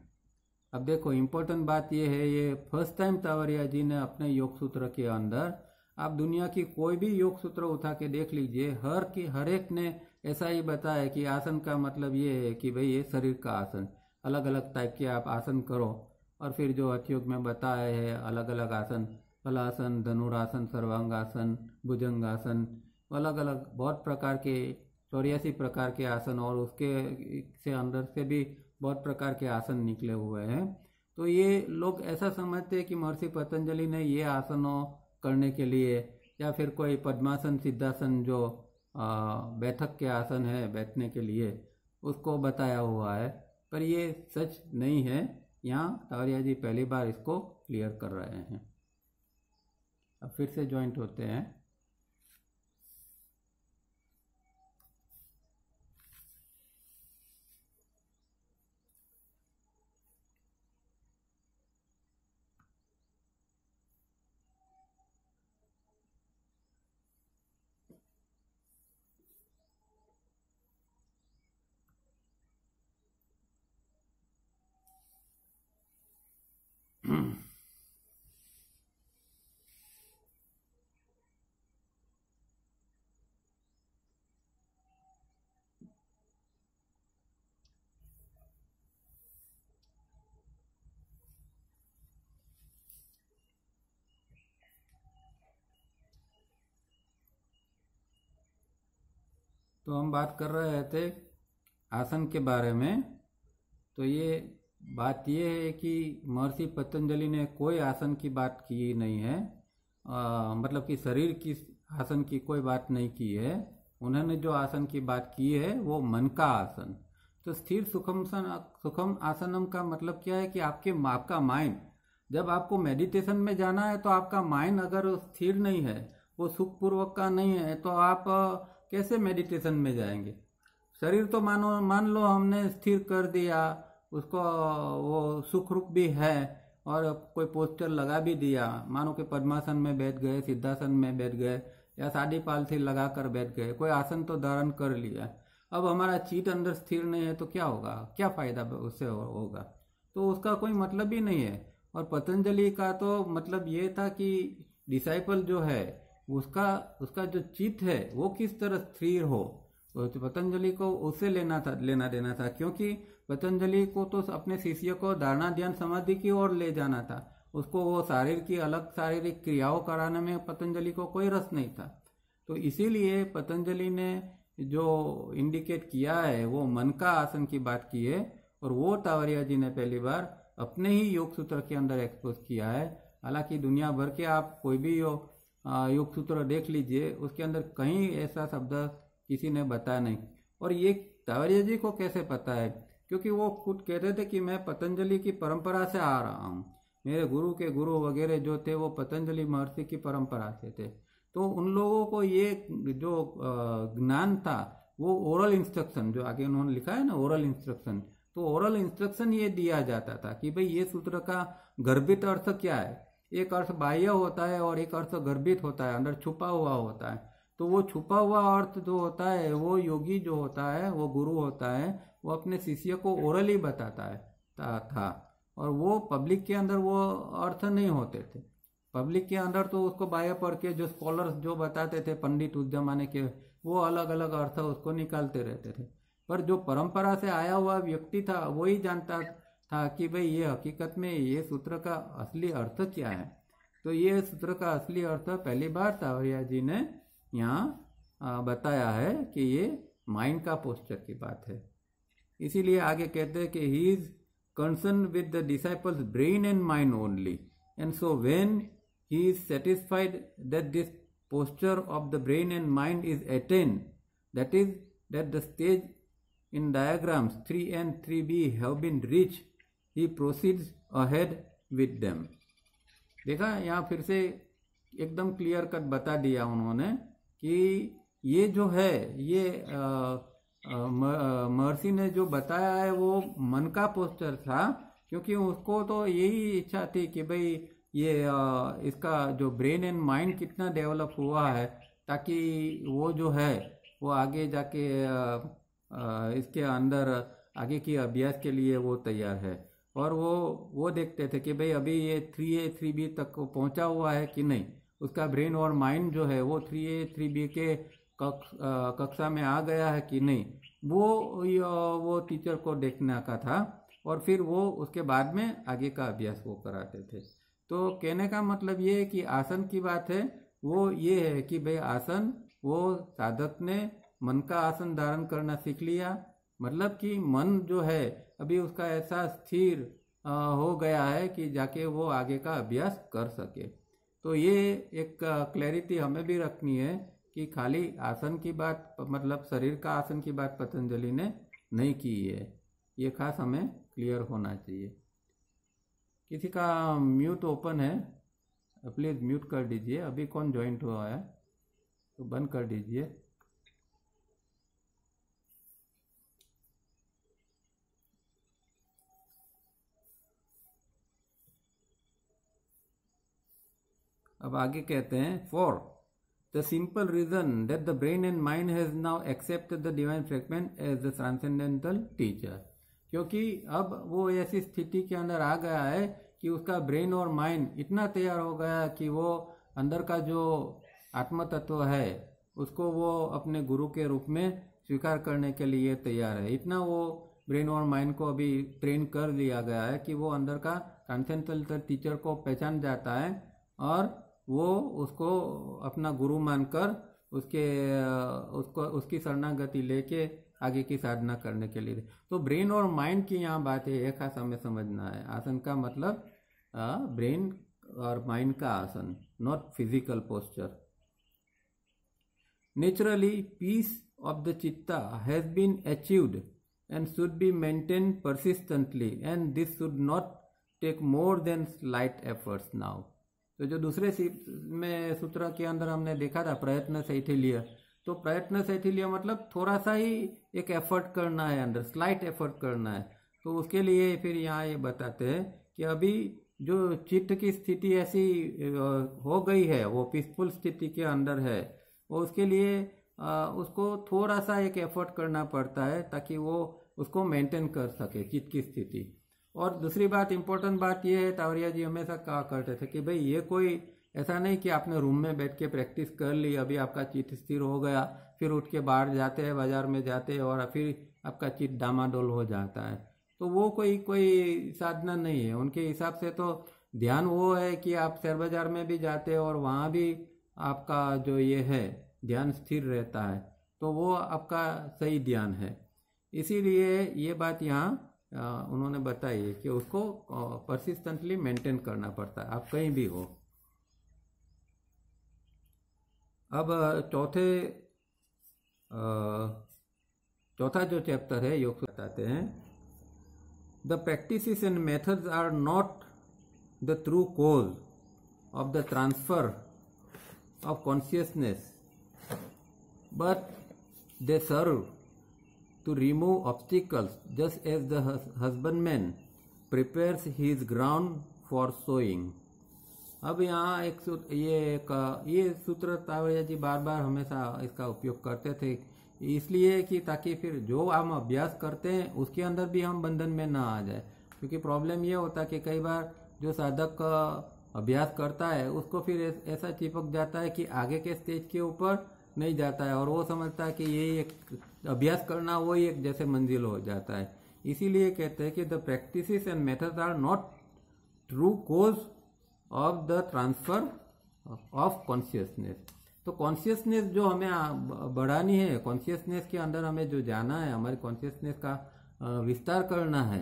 [SPEAKER 1] अब देखो इम्पोर्टेंट बात ये है, ये फर्स्ट टाइम तावरिया जी ने अपने योग सूत्र के अंदर, आप दुनिया की कोई भी योग सूत्र उठा के देख लीजिए, हर एक ने ऐसा ही बताया कि आसन का मतलब ये है कि भाई ये शरीर का आसन, अलग अलग टाइप के आप आसन करो। और फिर जो हठयोग में बताए हैं अलग अलग आसन, हलासन, धनुरासन, सर्वांगासन, भुजंगासन, अलग अलग बहुत प्रकार के 84 प्रकार के आसन और उसके से अंदर से भी बहुत प्रकार के आसन निकले हुए हैं। तो ये लोग ऐसा समझते हैं कि महर्षि पतंजलि ने ये आसनों करने के लिए या फिर कोई पद्मासन, सिद्धासन जो बैठक के आसन है बैठने के लिए, उसको बताया हुआ है, पर ये सच नहीं है। यहाँ तावरिया जी पहली बार इसको क्लियर कर रहे हैं। अब फिर से ज्वाइंट होते हैं। तो हम बात कर रहे थे आसन के बारे में। तो ये बात ये है कि महर्षि पतंजलि ने कोई आसन की बात की नहीं है, मतलब कि शरीर की आसन की कोई बात नहीं की है। उन्होंने जो आसन की बात की है वो मन का आसन। तो स्थिर सुखम आसनम का मतलब क्या है कि आपका माइंड, जब आपको मेडिटेशन में जाना है तो आपका माइंड अगर स्थिर नहीं है, वो सुखपूर्वक का नहीं है, तो आप कैसे मेडिटेशन में जाएंगे। शरीर तो मान लो हमने स्थिर कर दिया, उसको वो सुखरूप भी है और कोई पोस्टर लगा भी दिया, मानो कि पद्मासन में बैठ गए, सिद्धासन में बैठ गए या सादी पालथी लगा कर बैठ गए, कोई आसन तो धारण कर लिया। अब हमारा चित्त अंदर स्थिर नहीं है तो क्या होगा, क्या फायदा उससे होगा। तो उसका कोई मतलब ही नहीं है। और पतंजलि का तो मतलब ये था कि डिसाइपल जो है उसका उसका जो चित्त है वो किस तरह स्थिर हो। तो पतंजलि को उससे लेना देना था, क्योंकि पतंजलि को तो अपने शिष्य को धारणा ध्यान समाधि की ओर ले जाना था। उसको वो अलग शारीरिक क्रियाओं कराने में पतंजलि को कोई रस नहीं था। तो इसीलिए पतंजलि ने जो इंडिकेट किया है वो मन का आसन की बात की है, और वो तावरिया जी ने पहली बार अपने ही योग सूत्र के अंदर एक्सपोज किया है। हालांकि दुनिया भर के आप कोई भी योग सूत्र देख लीजिए, उसके अंदर कहीं ऐसा शब्द किसी ने बताया नहीं। और ये तावरिया जी को कैसे पता है, क्योंकि वो खुद कहते थे कि मैं पतंजलि की परंपरा से आ रहा हूँ, मेरे गुरु के गुरु वगैरह जो थे वो पतंजलि महर्षि की परंपरा से थे। तो उन लोगों को ये जो ज्ञान था वो ओरल इंस्ट्रक्शन, जो आगे उन्होंने लिखा है ना ओरल इंस्ट्रक्शन, तो ओरल इंस्ट्रक्शन ये दिया जाता था कि भाई ये सूत्र का गर्भित अर्थ क्या है। एक अर्थ बाह्य होता है और एक अर्थ गर्भित होता है, अंदर छुपा हुआ होता है। तो वो छुपा हुआ अर्थ जो होता है वो योगी जो होता है, वो गुरु होता है, वो अपने शिष्य को ओरली बताता है था। और वो पब्लिक के अंदर वो अर्थ नहीं होते थे। पब्लिक के अंदर तो उसको बाह्य पढ़ के जो स्कॉलर्स जो बताते थे, पंडित उस जमाने के, वो अलग अलग अर्थ उसको निकालते रहते थे। पर जो परंपरा से आया हुआ व्यक्ति था वही जानता था कि भाई ये हकीकत में ये सूत्र का असली अर्थ क्या है। तो ये सूत्र का असली अर्थ पहली बार तावरिया जी ने यहाँ बताया है कि ये माइंड का पोस्चर की बात है। इसीलिए आगे कहते हैं कि he is concern with the disciples brain and mind only, and so when he is satisfied that this posture of the brain and mind is attained, that is, that the stage in diagrams 3 and 3b have been reached, he proceeds ahead with them। देखा, यहाँ फिर से एकदम clear cut बता दिया उन्होंने कि ये जो है ये महर्षि ने जो बताया है वो मन का पोस्टर था, क्योंकि उसको तो यही इच्छा थी कि भाई ये इसका जो ब्रेन एंड माइंड कितना डेवलप हुआ है, ताकि वो जो है वो आगे जाके इसके अंदर आगे की अभ्यास के लिए वो तैयार है। और वो देखते थे कि भाई अभी ये 3A 3B तक पहुंचा हुआ है कि नहीं, उसका ब्रेन और माइंड जो है वो 3A 3B के कक्षा में आ गया है कि नहीं, वो टीचर को देखने का था। और फिर वो उसके बाद में आगे का अभ्यास वो कराते थे। तो कहने का मतलब ये है कि आसन की बात है वो ये है कि भाई आसन, वो साधक ने मन का आसन धारण करना सीख लिया, मतलब कि मन जो है अभी उसका ऐसा स्थिर हो गया है कि जाके वो आगे का अभ्यास कर सके। तो ये एक क्लैरिटी हमें भी रखनी है कि खाली आसन की बात, मतलब शरीर का आसन की बात पतंजलि ने नहीं की है, ये खास हमें क्लियर होना चाहिए। किसी का म्यूट ओपन है, प्लीज़ म्यूट कर दीजिए। अभी कौन ज्वाइंट हुआ है तो बंद कर दीजिए। अब आगे कहते हैं, for the simple reason that the brain and mind has now accepted the divine fragment as the transcendental teacher, क्योंकि अब वो ऐसी स्थिति के अंदर आ गया है कि उसका ब्रेन और माइंड इतना तैयार हो गया कि वो अंदर का जो आत्म तत्व है उसको वो अपने गुरु के रूप में स्वीकार करने के लिए तैयार है। इतना वो ब्रेन और माइंड को अभी ट्रेन कर दिया गया है कि वो अंदर का ट्रांसेंडेंटल टीचर को पहचान जाता है और वो उसको अपना गुरु मानकर उसकी शरणागति लेके आगे की साधना करने के लिए। तो ब्रेन और माइंड की यहाँ बात है, एक खास हमें समझना है। आसन का मतलब ब्रेन और माइंड का आसन, not physical posture. Naturally, peace of the chitta has been achieved and should be maintained persistently, and this should not take more than slight efforts now. तो जो दूसरे में सूत्र के अंदर हमने देखा था प्रयत्न शैथिल्य, तो प्रयत्न शैथिल्य मतलब थोड़ा सा ही एक एफर्ट करना है, अंदर स्लाइट एफर्ट करना है। तो उसके लिए फिर यहाँ ये बताते हैं कि अभी जो चित्त की स्थिति ऐसी हो गई है, वो पीसफुल स्थिति के अंदर है, वो उसके लिए उसको थोड़ा सा एक एफर्ट करना पड़ता है ताकि वो उसको मेंटेन कर सके चित्त की स्थिति। और दूसरी बात, इम्पोर्टेंट बात ये है, तावरिया जी हमेशा कहा करते थे कि भाई ये कोई ऐसा नहीं कि आपने रूम में बैठ के प्रैक्टिस कर ली, अभी आपका चित्त स्थिर हो गया, फिर उठ के बाहर जाते हैं, बाजार में जाते हैं और फिर आपका चित्त डामाडोल हो जाता है। तो वो कोई साधना नहीं है। उनके हिसाब से तो ध्यान वो है कि आप शेयर बाजार में भी जाते हैं और वहाँ भी आपका जो ये है ध्यान स्थिर रहता है, तो वो आपका सही ध्यान है। इसीलिए ये बात यहाँ उन्होंने बताई है कि उसको परसिस्टेंटली मेंटेन करना पड़ता है, आप कहीं भी हो। अब चौथा जो चैप्टर है योग बताते हैं, the practices and methods are not the true cause of the transfer of consciousness, but they serve to remove obstacles just as the husbandman prepares his ground for sowing. अब यहाँ ये सूत्र तावड़िया जी बार बार हमेशा इसका उपयोग करते थे, इसलिए कि ताकि फिर जो हम अभ्यास करते हैं उसके अंदर भी हम बंधन में ना आ जाए। क्योंकि प्रॉब्लम ये होता है कि कई बार जो साधक अभ्यास करता है उसको फिर ऐसा चिपक जाता है कि आगे के स्टेज के ऊपर नहीं जाता है और वो समझता है कि ये एक अभ्यास करना वही एक जैसे मंजिल हो जाता है। इसीलिए कहते हैं कि the practices and methods are not true cause of the transfer of consciousness. तो कॉन्शियसनेस जो हमें बढ़ानी है, कॉन्शियसनेस के अंदर हमें जो जाना है, हमारी कॉन्शियसनेस का विस्तार करना है,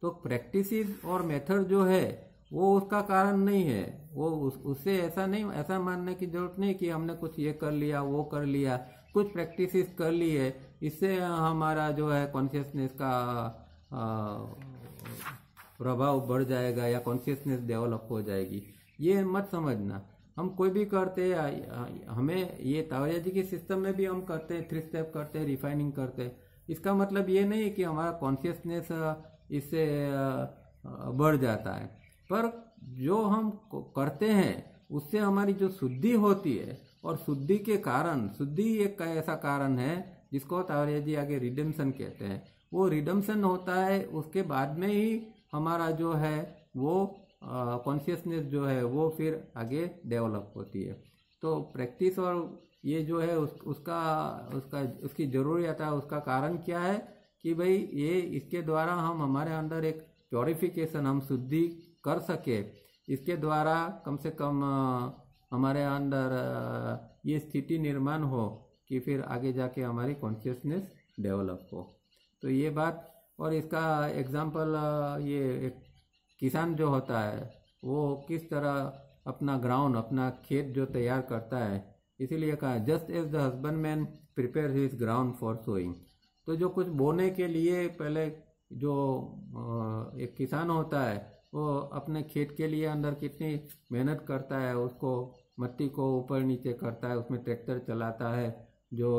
[SPEAKER 1] तो प्रैक्टिसेस और मेथड जो है वो उसका कारण नहीं है। वो उससे ऐसा मानने की जरूरत नहीं कि हमने कुछ ये कर लिया वो कर लिया, कुछ प्रैक्टिसेस कर ली है इससे हमारा जो है कॉन्शियसनेस का प्रभाव बढ़ जाएगा या कॉन्शियसनेस डेवलप हो जाएगी, ये मत समझना। हम कोई भी करते हैं, हमें ये तावड़िया जी के सिस्टम में भी हम करते हैं, 3 स्टेप करते हैं, रिफाइनिंग करते हैं, इसका मतलब ये नहीं कि हमारा कॉन्शियसनेस इससे बढ़ जाता है, पर जो हम करते हैं उससे हमारी जो शुद्धि होती है, और शुद्धि के कारण, शुद्धि एक ऐसा कारण है जिसको तावड़िया जी आगे रिडेम्पशन कहते हैं। वो रिडेम्पशन होता है उसके बाद में ही हमारा जो है वो कॉन्शियसनेस जो है वो फिर आगे डेवलप होती है। तो प्रैक्टिस और ये जो है उसकी जरूरत है, उसका कारण क्या है कि भाई ये इसके द्वारा हम हमारे अंदर एक प्योरिफिकेशन, हम शुद्धि कर सके, इसके द्वारा कम से कम हमारे अंदर ये स्थिति निर्माण हो कि फिर आगे जाके हमारी कॉन्शियसनेस डेवलप हो। तो ये बात, और इसका एग्जांपल ये एक किसान जो होता है वो किस तरह अपना ग्राउंड, अपना खेत जो तैयार करता है, इसीलिए कहा just as the husbandman prepare his ground for sowing. तो जो कुछ बोने के लिए पहले जो एक किसान होता है वो अपने खेत के लिए अंदर कितनी मेहनत करता है, उसको मिट्टी को ऊपर नीचे करता है, उसमें ट्रैक्टर चलाता है, जो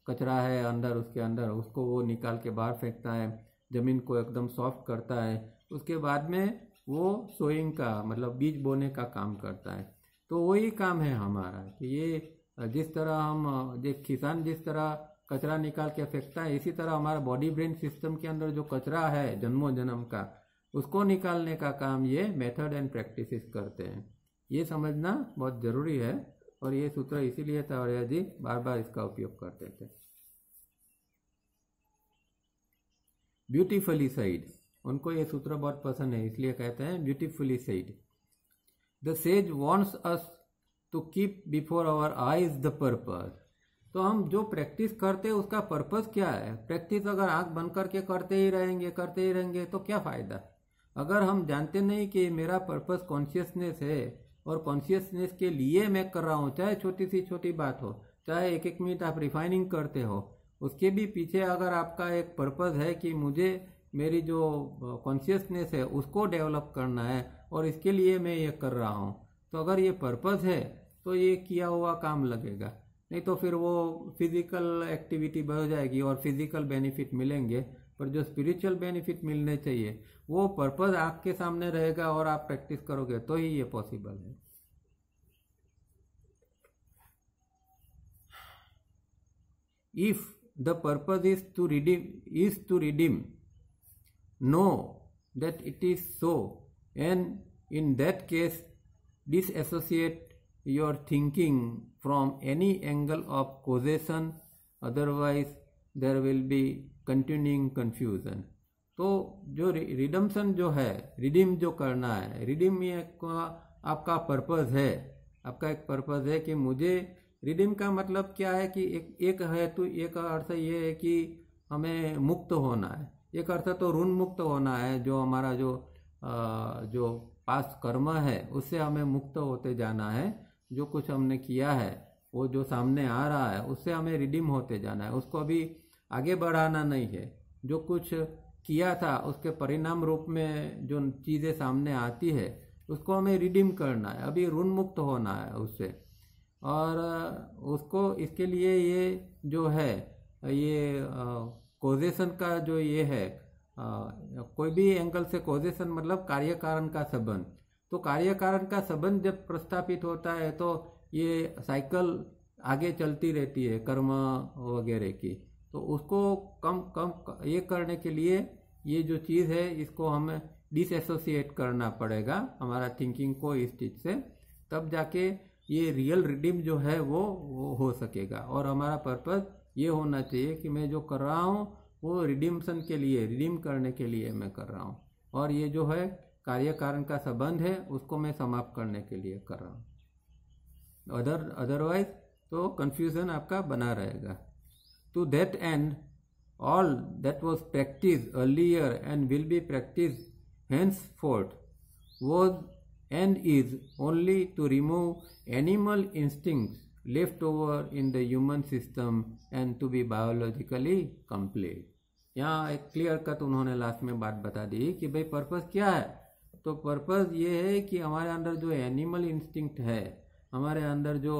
[SPEAKER 1] कचरा है अंदर उसके अंदर उसको वो निकाल के बाहर फेंकता है, ज़मीन को एकदम सॉफ्ट करता है, उसके बाद में वो सोइंग का मतलब बीज बोने का काम करता है। तो वही काम है हमारा कि ये जिस तरह हम किसान जिस तरह कचरा निकाल के फेंकता है, इसी तरह हमारा बॉडी ब्रेन सिस्टम के अंदर जो कचरा है जन्मों जन्म का, उसको निकालने का काम ये मेथड एंड प्रैक्टिसेस करते हैं। ये समझना बहुत ज़रूरी है, और ये सूत्र इसीलिए तावड़िया जी बार बार इसका उपयोग करते थे। ब्यूटीफुली साइड, उनको ये सूत्र बहुत पसंद है, इसलिए कहते हैं beautifully said. The sage wants us to keep before our eyes the purpose. तो हम जो प्रैक्टिस करते हैं उसका पर्पस क्या है? प्रैक्टिस अगर आंख बंद करके करते ही रहेंगे तो क्या फ़ायदा? अगर हम जानते नहीं कि मेरा पर्पस कॉन्शियसनेस है और कॉन्शियसनेस के लिए मैं कर रहा हूँ, चाहे छोटी सी छोटी बात हो, चाहे एक एक मिनट आप रिफाइनिंग करते हो, उसके भी पीछे अगर आपका एक पर्पस है कि मुझे मेरी जो कॉन्शियसनेस है उसको डेवलप करना है और इसके लिए मैं ये कर रहा हूँ, तो अगर ये पर्पस है तो ये किया हुआ काम लगेगा। नहीं तो फिर वो फिजिकल एक्टिविटी बढ़ जाएगी और फिजिकल बेनिफिट मिलेंगे, पर जो स्पिरिचुअल बेनिफिट मिलने चाहिए वो पर्पस आँख के सामने रहेगा और आप प्रैक्टिस करोगे तो ही ये पॉसिबल है। If the purpose is to redeem, know that it is so, and in that case disassociate your thinking from any angle of causation, otherwise there will be continuing confusion। तो जो redemption जो है, redeem जो करना है, redeem ये आपका purpose है, आपका एक पर्पस है कि मुझे रिडीम का मतलब क्या है कि एक है, तो एक अर्थ ये है कि हमें मुक्त होना है, एक अर्थ तो ऋण मुक्त होना है, जो हमारा जो पास्ट कर्म है उससे हमें मुक्त होते जाना है, जो कुछ हमने किया है वो जो सामने आ रहा है उससे हमें रिडीम होते जाना है, उसको अभी आगे बढ़ाना नहीं है। जो कुछ किया था उसके परिणाम रूप में जो चीज़ें सामने आती है उसको हमें रिडीम करना है, अभी ऋण मुक्त होना है उससे। और उसको इसके लिए ये जो है ये कॉजेशन का जो ये है, कोई भी एंगल से कॉजेशन मतलब कार्य कारण का संबंध, तो कार्य कारण का संबंध जब प्रस्थापित होता है तो ये साइकिल आगे चलती रहती है कर्म वगैरह की, तो उसको कम ये करने के लिए ये जो चीज़ है इसको हमें डिसएसोसिएट करना पड़ेगा हमारा थिंकिंग को इस चीज़ से, तब जाके ये रियल रिडीम जो है वो हो सकेगा। और हमारा पर्पस ये होना चाहिए कि मैं जो कर रहा हूँ वो रिडीम्पशन के लिए, रिडीम करने के लिए मैं कर रहा हूँ, और ये जो है कार्य कारण का संबंध है उसको मैं समाप्त करने के लिए कर रहा हूँ। अदरवाइज तो कंफ्यूजन आपका बना रहेगा। To that and all that was practice earlier and will be practice henceforth was and is only to remove animal instincts left over in the human system and to be biologically complete। यहाँ एक clear cut उन्होंने last में बात बता दी कि भाई purpose क्या है, तो पर्पस ये है कि हमारे अंदर जो एनिमल इंस्टिंक्ट है, हमारे अंदर जो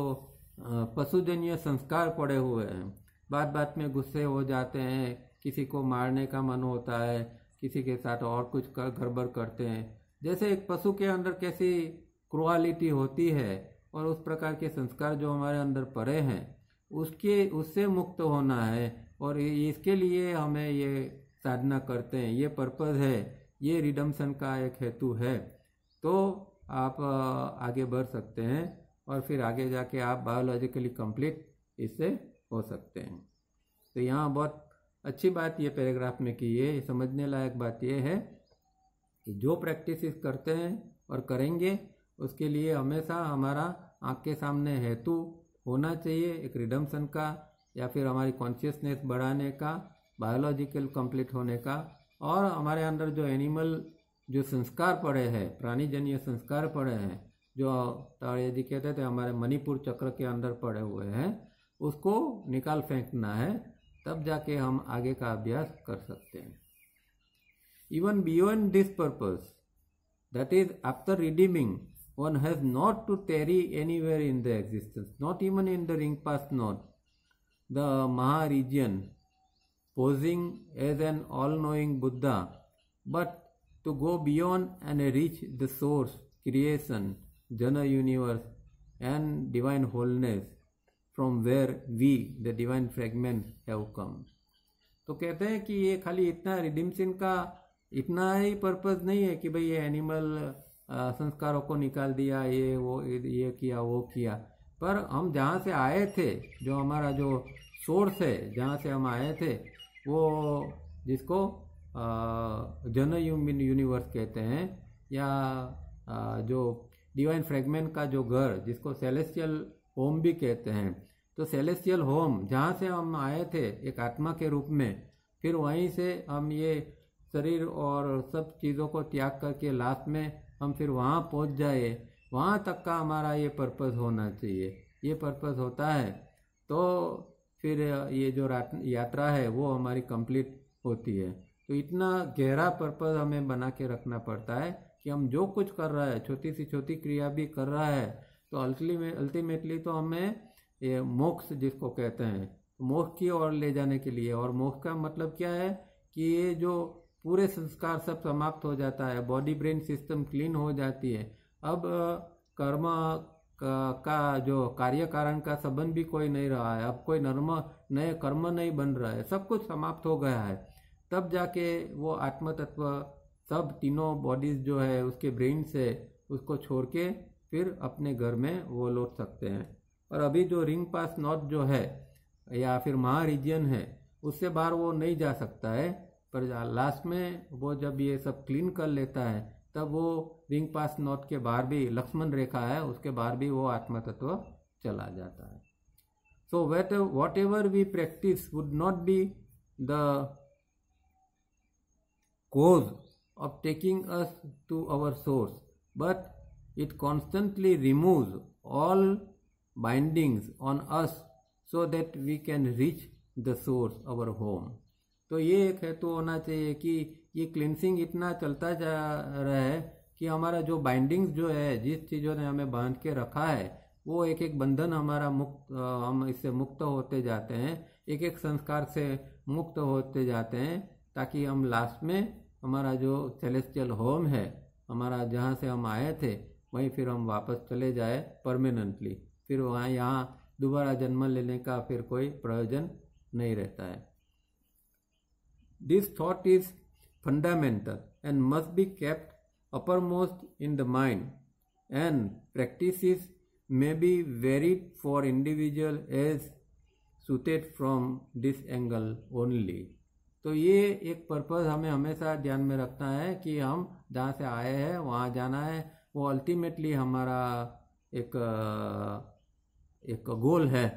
[SPEAKER 1] पशुजन्य संस्कार पड़े हुए हैं, बात बात में गुस्से हो जाते हैं, किसी को मारने का मन होता है, किसी के साथ और कुछ गड़बड़ करते हैं, जैसे एक पशु के अंदर कैसी क्रुअलिटी होती है, और उस प्रकार के संस्कार जो हमारे अंदर पड़े हैं उससे मुक्त होना है, और इसके लिए हमें ये साधना करते हैं, ये पर्पस है, ये रिडम्पशन का एक हेतु है। तो आप आगे बढ़ सकते हैं और फिर आगे जाके आप बायोलॉजिकली कंप्लीट इससे हो सकते हैं। तो यहाँ बहुत अच्छी बात ये पैराग्राफ में की है, समझने लायक बात ये है कि जो प्रैक्टिस करते हैं और करेंगे उसके लिए हमेशा हमारा आँख के सामने हेतु होना चाहिए, एक रिडम्पशन का या फिर हमारी कॉन्शियसनेस बढ़ाने का, बायोलॉजिकल कंप्लीट होने का, और हमारे अंदर जो एनिमल जो संस्कार पड़े हैं, प्राणीजन्य संस्कार पड़े हैं, जो ताड़िया जी कहते थे हमारे मणिपुर चक्र के अंदर पड़े हुए हैं, उसको निकाल फेंकना है, तब जाके हम आगे का अभ्यास कर सकते हैं। Even beyond this purpose, that is after redeeming, one has not to tarry anywhere in the existence, not even in the ring past knot, the Maha region, posing as an all-knowing Buddha, but to go beyond and reach the source, creation, Jana universe, and divine wholeness, from where we, the divine fragments, have come। तो कहते हैं कि ये खाली इतना Redemption का इतना ही purpose नहीं है कि भाई ये एनिमल संस्कारों को निकाल दिया, ये किया वो किया, पर हम जहाँ से आए थे, जो हमारा जो सोर्स है, जहाँ से हम आए थे, वो जिसको जन यूनिवर्स कहते हैं, या जो डिवाइन फ्रेगमेंट का जो घर, जिसको सेलेस्टियल होम भी कहते हैं, तो सेलेस्टियल होम जहाँ से हम आए थे एक आत्मा के रूप में, फिर वहीं से हम ये शरीर और सब चीज़ों को त्याग करके लास्ट में हम फिर वहाँ पहुँच जाए, वहाँ तक का हमारा ये पर्पस होना चाहिए। ये पर्पस होता है तो फिर ये जो यात्रा है वो हमारी कंप्लीट होती है। तो इतना गहरा पर्पस हमें बना के रखना पड़ता है कि हम जो कुछ कर रहा है, छोटी सी छोटी क्रिया भी कर रहा है, तो अल्टीमेटली तो हमें ये मोक्ष जिसको कहते हैं, मोक्ष की ओर ले जाने के लिए। और मोक्ष का मतलब क्या है कि ये जो पूरे संस्कार सब समाप्त हो जाता है, बॉडी ब्रेन सिस्टम क्लीन हो जाती है। अब कर्म का जो कार्य कारण का संबंध भी कोई नहीं रहा है, अब कोई नए कर्म नहीं बन रहा है, सब कुछ समाप्त हो गया है। तब जाके वो आत्म तत्व सब तीनों बॉडीज जो है उसके ब्रेन से उसको छोड़ के फिर अपने घर में वो लौट सकते हैं। और अभी जो रिंग पास नॉट जो है या फिर महा रीजन है, उससे बाहर वो नहीं जा सकता है। पर लास्ट में वो जब ये सब क्लीन कर लेता है, तब वो रिंग पास नॉट के बाहर भी, लक्ष्मण रेखा है उसके बाहर भी वो आत्म तत्व चला जाता है। So whatever we practice would not be the cause of taking us to our source, but it constantly removes all bindings on us so that we can reach the source, our home. तो ये एक हेतु होना चाहिए कि ये cleansing इतना चलता जा रहा है कि हमारा जो बाइंडिंग्स जो है, जिस चीज़ों ने हमें बांध के रखा है, वो एक एक बंधन हमारा हम इससे मुक्त होते जाते हैं, एक एक संस्कार से मुक्त होते जाते हैं, ताकि हम लास्ट में हमारा जो सेलेस्टियल होम है, हमारा जहाँ से हम आए थे, वहीं फिर हम वापस चले जाए परमानेंटली। फिर वहाँ यहाँ दोबारा जन्म लेने का फिर कोई प्रयोजन नहीं रहता है। This thought is fundamental and must be kept uppermost in the mind, and practices may be varied for individual as suited from this angle only. तो ये एक पर्पस हमें हमेशा ध्यान में रखना है कि हम जहाँ से आए हैं वहाँ जाना है, वो अल्टीमेटली हमारा एक गोल है,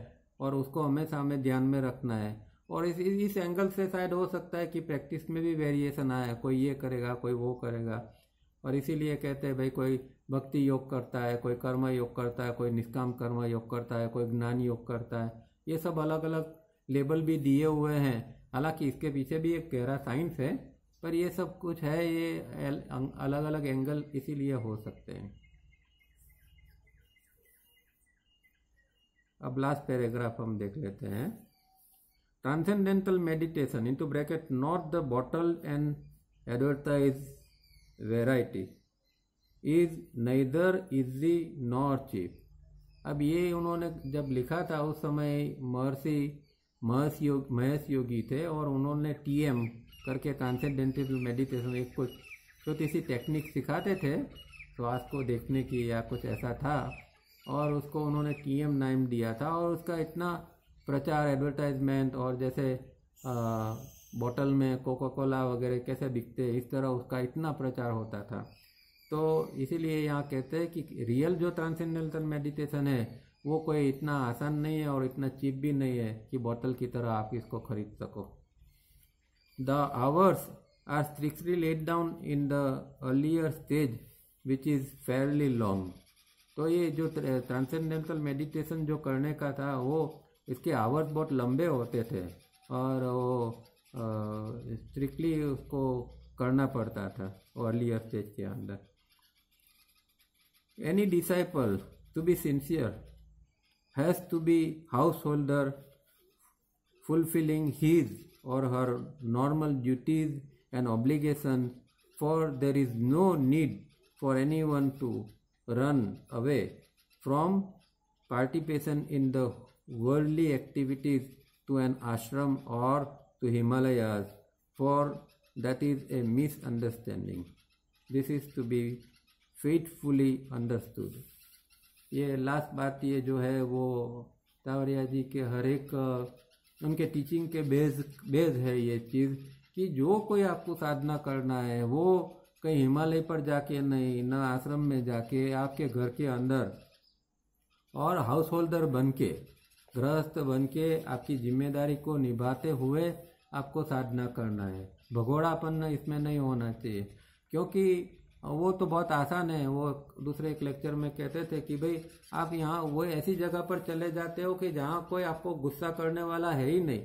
[SPEAKER 1] और उसको हमेशा हमें ध्यान में रखना है। और इस एंगल से शायद हो सकता है कि प्रैक्टिस में भी वेरिएशन आए, कोई ये करेगा कोई वो करेगा। और इसीलिए कहते हैं भाई, कोई भक्ति योग करता है, कोई कर्म योग करता है, कोई निष्काम कर्म योग करता है, कोई ज्ञान योग करता है। ये सब अलग अलग लेबल भी दिए हुए हैं, हालांकि इसके पीछे भी एक गहरा साइंस है, पर ये सब कुछ है, ये अलग अलग एंगल इसीलिए हो सकते हैं। अब लास्ट पैराग्राफ हम देख लेते हैं। Transcendental meditation into bracket not the bottle and advertise variety is neither easy nor cheap। अब ये उन्होंने जब लिखा था उस समय महेश योगी थे, और उन्होंने TM करके ट्रांसेंडेंटल मेडिटेशन एक कुछ छोटी सी टेक्निक सिखाते थे, श्वास को देखने की या कुछ ऐसा था, और उसको उन्होंने TM नाम दिया था। और उसका इतना प्रचार, एडवर्टाइजमेंट, और जैसे बोतल में कोका कोला वगैरह कैसे बिकते, इस तरह उसका इतना प्रचार होता था। तो इसीलिए यहाँ कहते हैं कि रियल जो ट्रांसेंडेंटल मेडिटेशन है वो कोई इतना आसान नहीं है और इतना चीप भी नहीं है कि बोतल की तरह आप इसको खरीद सको। The hours are strictly laid down in the earlier stage which is fairly long. तो ये जो ट्रांसेंडेंटल मेडिटेशन जो करने का था, वो इसके आवर्स बहुत लंबे होते थे, और वो स्ट्रिक्टली उसको करना पड़ता था अर्लियर स्टेज के अंदर। Any disciple to be sincere has to be householder fulfilling his or her normal duties and obligations, for there is no need for anyone to run away from participation in the worldly activities to an ashram or to Himalayas, for that is a misunderstanding. This is to be faithfully understood। ये last बात ये जो है वो तावरिया जी के हर एक उनके teaching के बेस है ये चीज़, कि जो कोई आपको साधना करना है वो कहीं हिमालय पर जाके नहीं, ना आश्रम में जाके, आपके घर के अंदर और हाउस होल्डर बन के, गृहस्थ बन के आपकी जिम्मेदारी को निभाते हुए आपको साधना करना है। भगोड़ापन इसमें नहीं होना चाहिए, क्योंकि वो तो बहुत आसान है। वो दूसरे एक लेक्चर में कहते थे कि भाई आप यहाँ वो ऐसी जगह पर चले जाते हो कि जहाँ कोई आपको गुस्सा करने वाला है ही नहीं,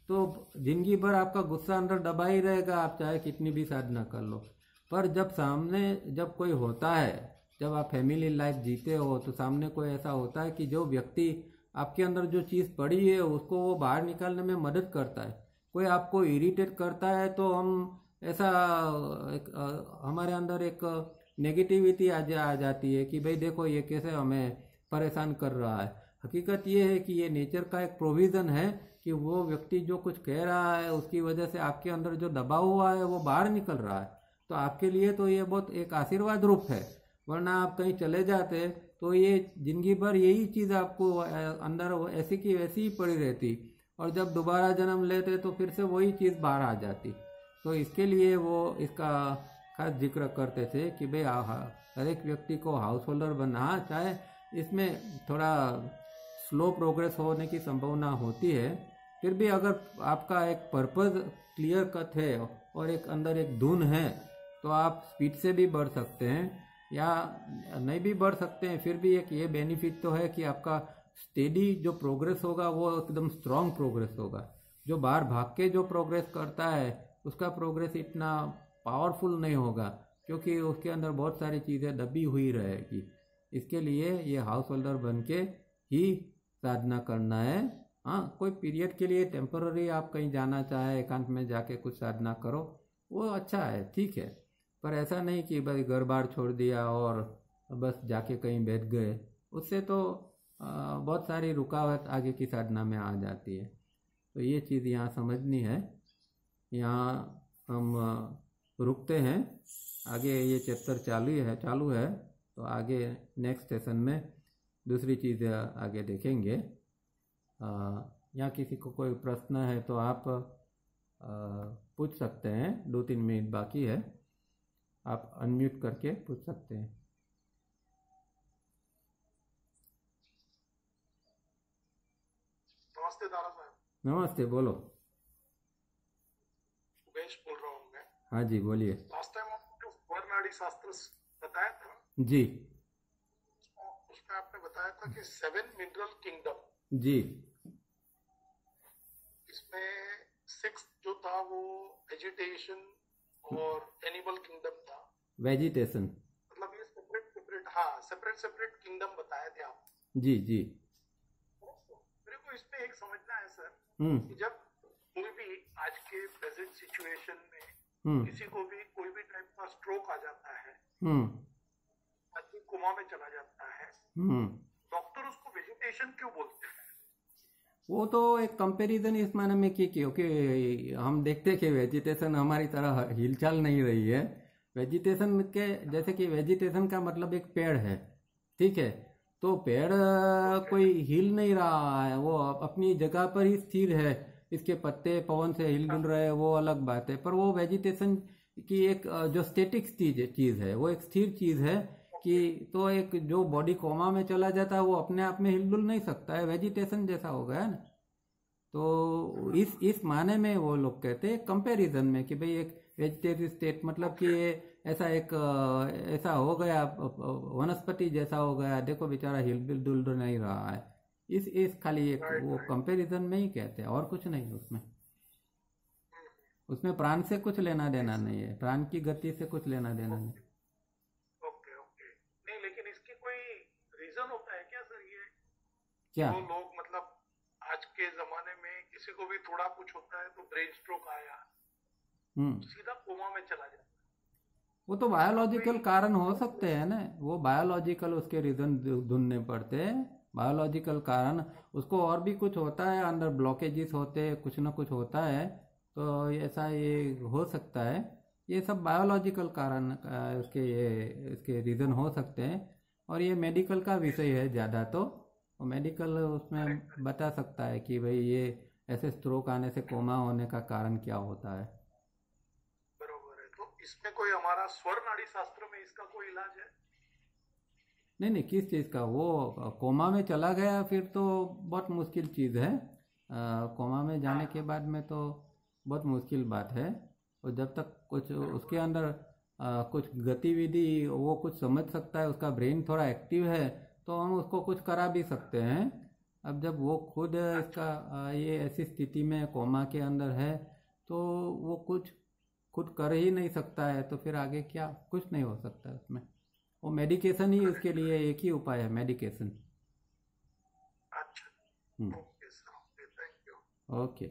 [SPEAKER 1] तो जिंदगी भर आपका गुस्सा अंदर दबा ही रहेगा, आप चाहे कितनी भी साधना कर लो। पर जब सामने जब कोई होता है, जब आप फैमिली लाइफ जीते हो, तो सामने कोई ऐसा होता है कि जो व्यक्ति आपके अंदर जो चीज़ पड़ी है उसको वो बाहर निकालने में मदद करता है। कोई आपको इरिटेट करता है तो हम ऐसा हमारे अंदर एक नेगेटिविटी आ जाती है कि भाई देखो ये कैसे हमें परेशान कर रहा है। हकीकत ये है कि ये नेचर का एक प्रोविज़न है कि वो व्यक्ति जो कुछ कह रहा है उसकी वजह से आपके अंदर जो दबाव हुआ है वो बाहर निकल रहा है। तो आपके लिए तो ये बहुत एक आशीर्वाद रूप है, वरना आप कहीं चले जाते तो ये जिंदगी भर यही चीज़ आपको अंदर ऐसी की वैसी ही पड़ी रहती, और जब दोबारा जन्म लेते तो फिर से वही चीज़ बाहर आ जाती। तो इसके लिए वो इसका खास जिक्र करते थे कि भाई हर एक व्यक्ति को हाउस होल्डर बनना, चाहे इसमें थोड़ा स्लो प्रोग्रेस होने की संभावना होती है, फिर भी अगर आपका एक पर्पस क्लियर कट है और एक अंदर एक धुन है तो आप स्पीड से भी बढ़ सकते हैं या नहीं भी बढ़ सकते हैं। फिर भी एक ये बेनिफिट तो है कि आपका स्टेडी जो प्रोग्रेस होगा वो एकदम स्ट्रांग प्रोग्रेस होगा। जो बाहर भाग के जो प्रोग्रेस करता है उसका प्रोग्रेस इतना पावरफुल नहीं होगा, क्योंकि उसके अंदर बहुत सारी चीज़ें दबी हुई रहेगी। इसके लिए ये हाउस होल्डर बन के ही साधना करना है। हाँ, कोई पीरियड के लिए टेम्पररी आप कहीं जाना चाहे, एकांत में जाके कुछ साधना करो, वो अच्छा है, ठीक है। पर ऐसा नहीं कि भाई घर बार छोड़ दिया और बस जाके कहीं बैठ गए, उससे तो बहुत सारी रुकावट आगे की साधना में आ जाती है। तो ये चीज़ यहाँ समझनी है। यहाँ हम रुकते हैं, आगे ये चैप्टर चालू है तो आगे नेक्स्ट सेशन में दूसरी चीज़ आगे देखेंगे। यहाँ किसी को कोई प्रश्न है तो आप पूछ सकते हैं। 2-3 मिनट बाकी है, आप अनम्यूट करके पूछ सकते हैं।
[SPEAKER 2] नमस्ते दारा साहब।
[SPEAKER 1] नमस्ते, बोलो।
[SPEAKER 2] उमेश बोल रहा हूँ मैं।
[SPEAKER 1] हाँ जी, बोलिए।
[SPEAKER 2] लास्ट टाइम आपने जो स्वरनाड़ी शास्त्र बताया था
[SPEAKER 1] जी,
[SPEAKER 2] उसमें आपने बताया था कि 7 मिनरल किंगडम,
[SPEAKER 1] जी,
[SPEAKER 2] इसमें 6 जो था वो वेजिटेशन और एनिमल किंगडम था।
[SPEAKER 1] वेजिटेशन,
[SPEAKER 2] मतलब ये सेपरेट, हाँ सेपरेट किंगडम बताए थे आप।
[SPEAKER 1] जी जी।
[SPEAKER 2] मेरे को इसमें एक समझना है सर कि जब कोई भी आज के प्रेजेंट सिचुएशन में किसी को भी कोई भी टाइप का स्ट्रोक आ जाता है, आदमी कोमा में चला जाता है, डॉक्टर उसको वेजिटेशन क्यों बोलते हैं?
[SPEAKER 1] वो तो एक कंपैरिजन इस माने में की क्योंकि हम देखते कि वेजिटेशन हमारी तरह हिलचाल नहीं रही है। वेजिटेशन के जैसे कि वेजिटेशन का मतलब एक पेड़ है, ठीक है, तो पेड़ कोई हिल नहीं रहा है, वो अपनी जगह पर ही स्थिर है। इसके पत्ते पवन से हिल डुल रहे हैं, वो अलग बात है, पर वो वेजिटेशन की एक जो स्टेटिक चीज है, वो एक स्थिर चीज है कि तो एक जो बॉडी कोमा में चला जाता है वो अपने आप में हिलडुल नहीं सकता है, वेजिटेशन जैसा हो गया ना। तो इस माने में वो लोग कहते हैं कंपैरिजन में कि भाई एक वेजिटेटिव स्टेट मतलब कि ऐसा एक ऐसा हो गया, वनस्पति जैसा हो गया, देखो बेचारा हिल डुल नहीं रहा है। इस खाली एक वो कंपैरिजन में ही कहते हैं, और कुछ नहीं उसमें प्राण से कुछ लेना देना नहीं है, प्राण की गति से कुछ लेना देना नहीं।
[SPEAKER 2] नहीं, लेकिन इसकी कोई रीजन होता है क्या सर? ये
[SPEAKER 1] क्या
[SPEAKER 2] वो लोग मतलब आज के जमाने में किसी को भी थोड़ा कुछ होता है तो ब्रेन स्ट्रोक आया, सीधा कोमा में चला जाता है,
[SPEAKER 1] वो तो बायोलॉजिकल कारण हो सकते हैं ना, वो बायोलॉजिकल उसके रीजन ढूंढने पड़ते हैं, बायोलॉजिकल कारण। उसको और भी कुछ होता है, अंदर ब्लॉकेजेस होते हैं, कुछ ना कुछ होता है, तो ऐसा ये हो सकता है। ये सब बायोलॉजिकल कारण इसके रीज़न हो सकते हैं, और ये मेडिकल का विषय है ज़्यादा, तो मेडिकल उसमें बता सकता है कि भाई ये ऐसे स्ट्रोक आने से कोमा होने का कारण क्या होता है।
[SPEAKER 2] बरोबर है। तो इसमें कोई हमारा स्वर नाड़ी शास्त्र में इसका कोई इलाज है?
[SPEAKER 1] नहीं, किस चीज़ का? वो कोमा में चला गया फिर तो बहुत मुश्किल चीज़ है। कोमा में जाने के बाद में तो बहुत मुश्किल बात है, और जब तक कुछ उसके अंदर कुछ गतिविधि वो कुछ समझ सकता है, उसका ब्रेन थोड़ा एक्टिव है, तो हम उसको कुछ करा भी सकते हैं। अब जब वो खुद इसका ये ऐसी स्थिति में कोमा के अंदर है तो वो कुछ खुद कर ही नहीं सकता है, तो फिर आगे क्या, कुछ नहीं हो सकता है उसमें। वो मेडिकेशन ही उसके लिए एक ही उपाय है, मेडिकेशन।
[SPEAKER 2] अच्छा, okay sir, thank you.
[SPEAKER 1] Okay.